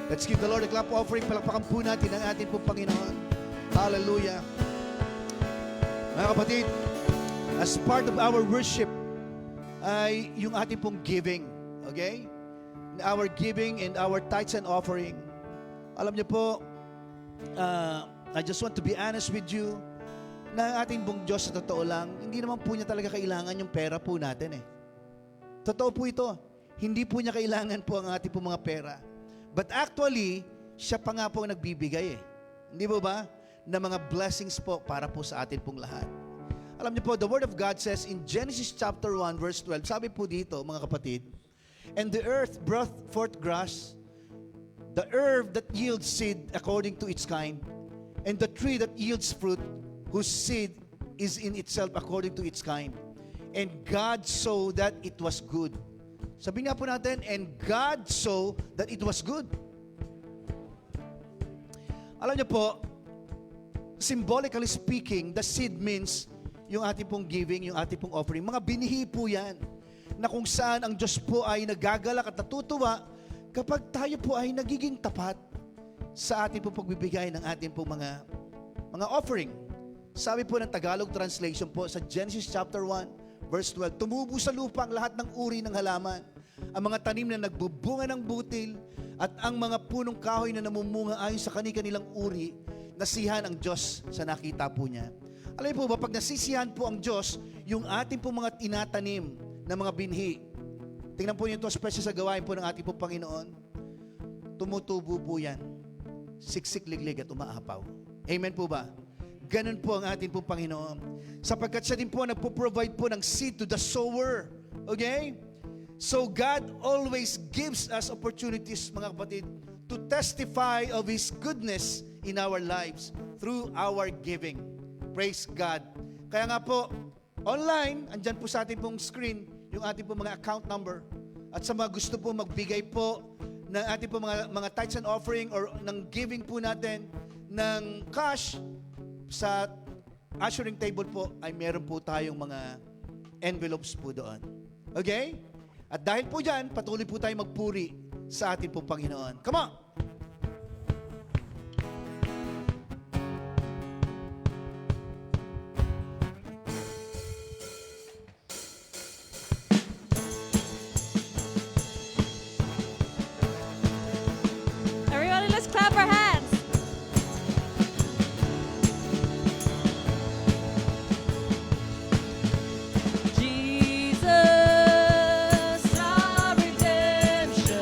Let's give the Lord a clap offering. Palakpakan po natin ang ating pong Panginoon. Hallelujah. Mga kapatid, as part of our worship, ay yung ating pong giving. Okay? Our giving and our tithes and offering. Alam niyo po, I just want to be honest with you, na ang ating pong Diyos sa totoo lang, hindi naman po niya talaga kailangan yung pera po natin eh. Totoo po ito. Hindi po niya kailangan po ang ating pong mga pera. But actually, siya pa nga po ang nagbibigay eh. Hindi po ba? Na mga blessings po para po sa atin pong lahat. Alam niyo po, the Word of God says in Genesis chapter 1 verse 12, sabi po dito, mga kapatid, and the earth brought forth grass, the herb that yields seed according to its kind, and the tree that yields fruit, whose seed is in itself according to its kind. And God saw that it was good. Sabi nga po natin, and God saw that it was good. Alam niyo po, symbolically speaking, the seed means yung ating pong giving, yung ating pong offering. Mga binihi po yan, na kung saan ang Diyos po ay nagagalak at natutuwa kapag tayo po ay nagiging tapat sa ating pong pagbibigay ng ating pong mga offering. Sabi po ng Tagalog translation po sa Genesis chapter 1, verse 12, tumubo sa lupa ang lahat ng uri ng halaman, ang mga tanim na nagbubunga ng butil, at ang mga punong kahoy na namumunga ayon sa kani-kanilang uri, nasihan ang Diyos sa nakita po niya. Alam po ba, pag nasisihan po ang Diyos, yung ating po mga tinatanim na mga binhi, tingnan po niyo ito, especially sa gawain po ng ating po Panginoon, tumutubo po yan, siksik-liglig at umaapaw. Amen po ba? Ganun po ang ating po Panginoon. Sapagkat siya din po nagpo-provide po ng seed to the sower. Okay? So God always gives us opportunities, mga kapatid, to testify of His goodness in our lives through our giving. Praise God. Kaya nga po, online, andyan po sa ating pong screen, yung ating pong mga account number. At sa mga gusto po magbigay po ng ating pong mga tithes and offering or ng giving po natin ng cash, sa ushering table po ay meron po tayong mga envelopes po doon. Okay? At dahil po dyan, patuloy po tayong magpuri sa ating pong Panginoon. Come on! Everybody, let's clap our hands. Jesus, our redemption,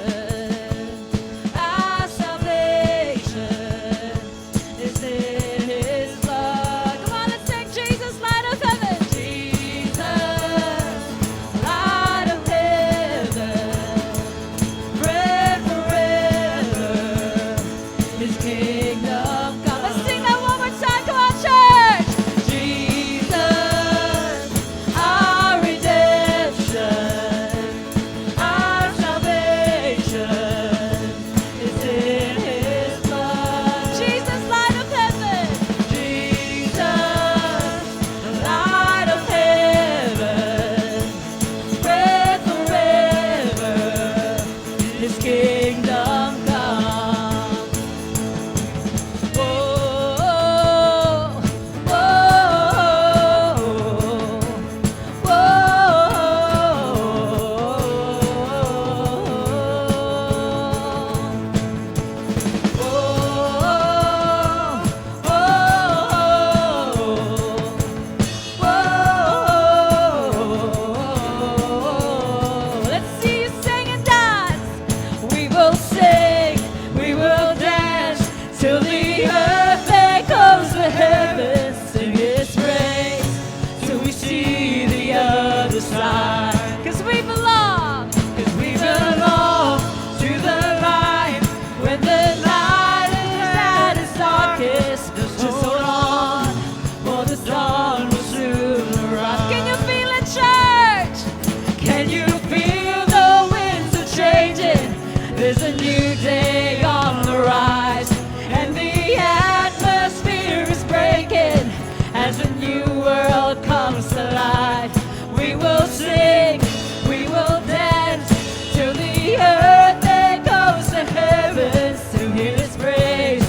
There's a new day on the rise, and the atmosphere is breaking as a new world comes to life. We will sing, we will dance till the earth echoes the heavens to hear His praise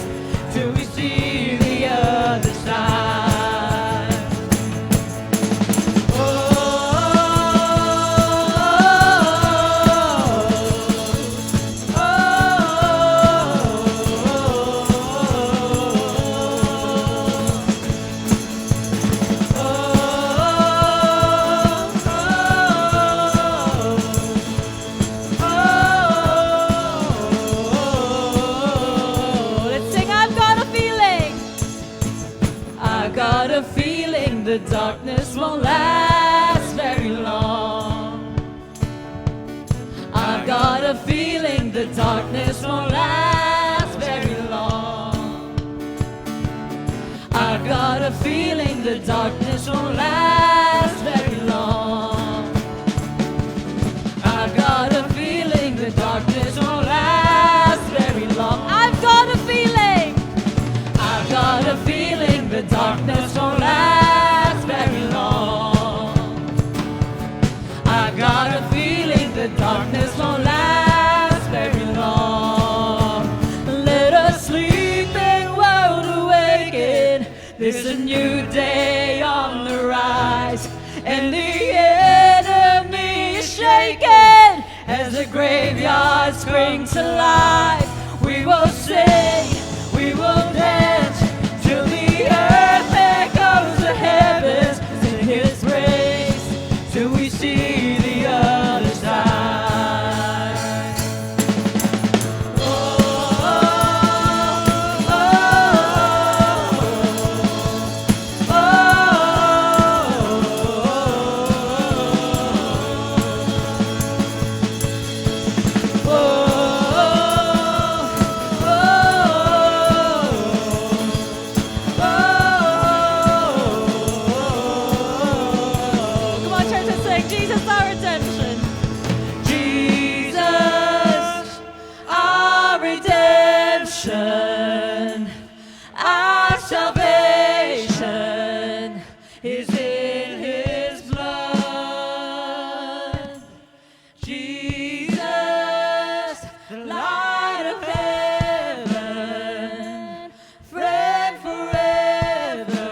till we see the other side. Let's sing, I've got a feeling. I got a feeling the darkness won't last very long. I got a feeling the darkness won't last very long. I got a feeling the darkness won't last very long. I got a feeling the darkness won't last very long. I've got a feeling. I've got a feeling the darkness won't last very long. I got a feeling the darkness won't last very long. Let a sleeping world awaken. There's a new day on the rise, and the enemy is shaken as the graveyards spring to life. We will sing, we will dance till the earth echoes the heavens, sing His praise till we see the other side. Come on, church, let's sing. Jesus, our redemption. Jesus, our redemption, our salvation is in His blood. Jesus, the light of heaven, friend forever,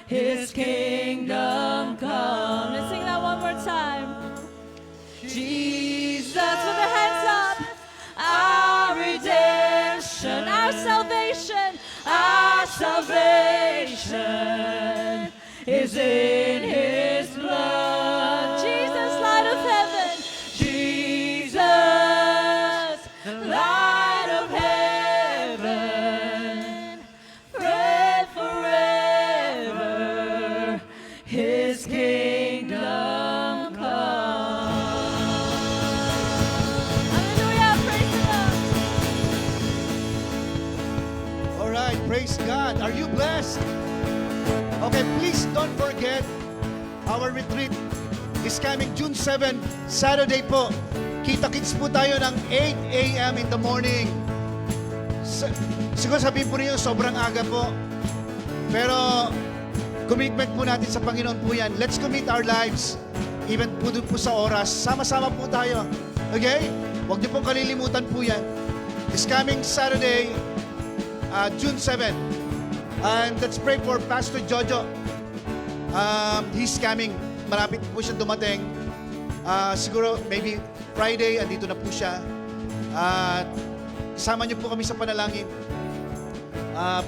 His kingdom come. Let's sing that one more time. Jesus, with the hands up, our redemption, our salvation is in His blood. Jesus, light of heaven, Jesus, the light of heaven, friend forever, His kingdom come. Hallelujah, praise the Lord. All right, praise God. Are you blessed? Okay, please don't forget our retreat is coming June 7, Saturday po. Kita-kits po tayo ng 8 a.m. in the morning. Siguro sabihin po niyo, sobrang aga po. Pero commitment po natin sa Panginoon po yan. Let's commit our lives. Even po dun po sa oras. Sama-sama po tayo. Okay? Huwag niyo pong kalilimutan po yan. This coming Saturday, June 7. And let's pray for Pastor Jojo. He's coming. Malapit po siya dumating. Siguro maybe Friday, andito na po siya. Isama niyo po kami sa panalangin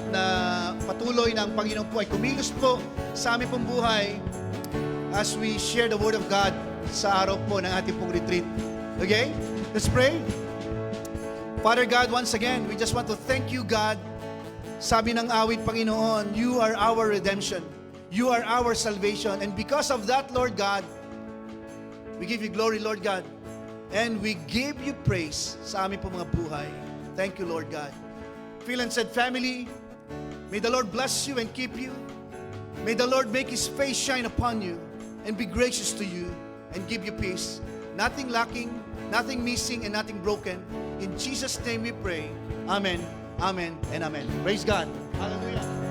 na patuloy ng Panginoon po ay kumilos po sa aming pong buhay as we share the Word of God sa araw po ng ating pong retreat. Okay? Let's pray. Father God, once again, we just want to thank you, God. Sabi ng awit, Panginoon, you are our redemption. You are our salvation. And because of that, Lord God, we give you glory, Lord God. And we give you praise sa aming po mga buhay. Thank you, Lord God. Phil and said, family, may the Lord bless you and keep you. May the Lord make His face shine upon you and be gracious to you and give you peace. nothing lacking, nothing missing, and nothing broken. In Jesus' name we pray. Amen, amen, and amen. Praise God. Hallelujah.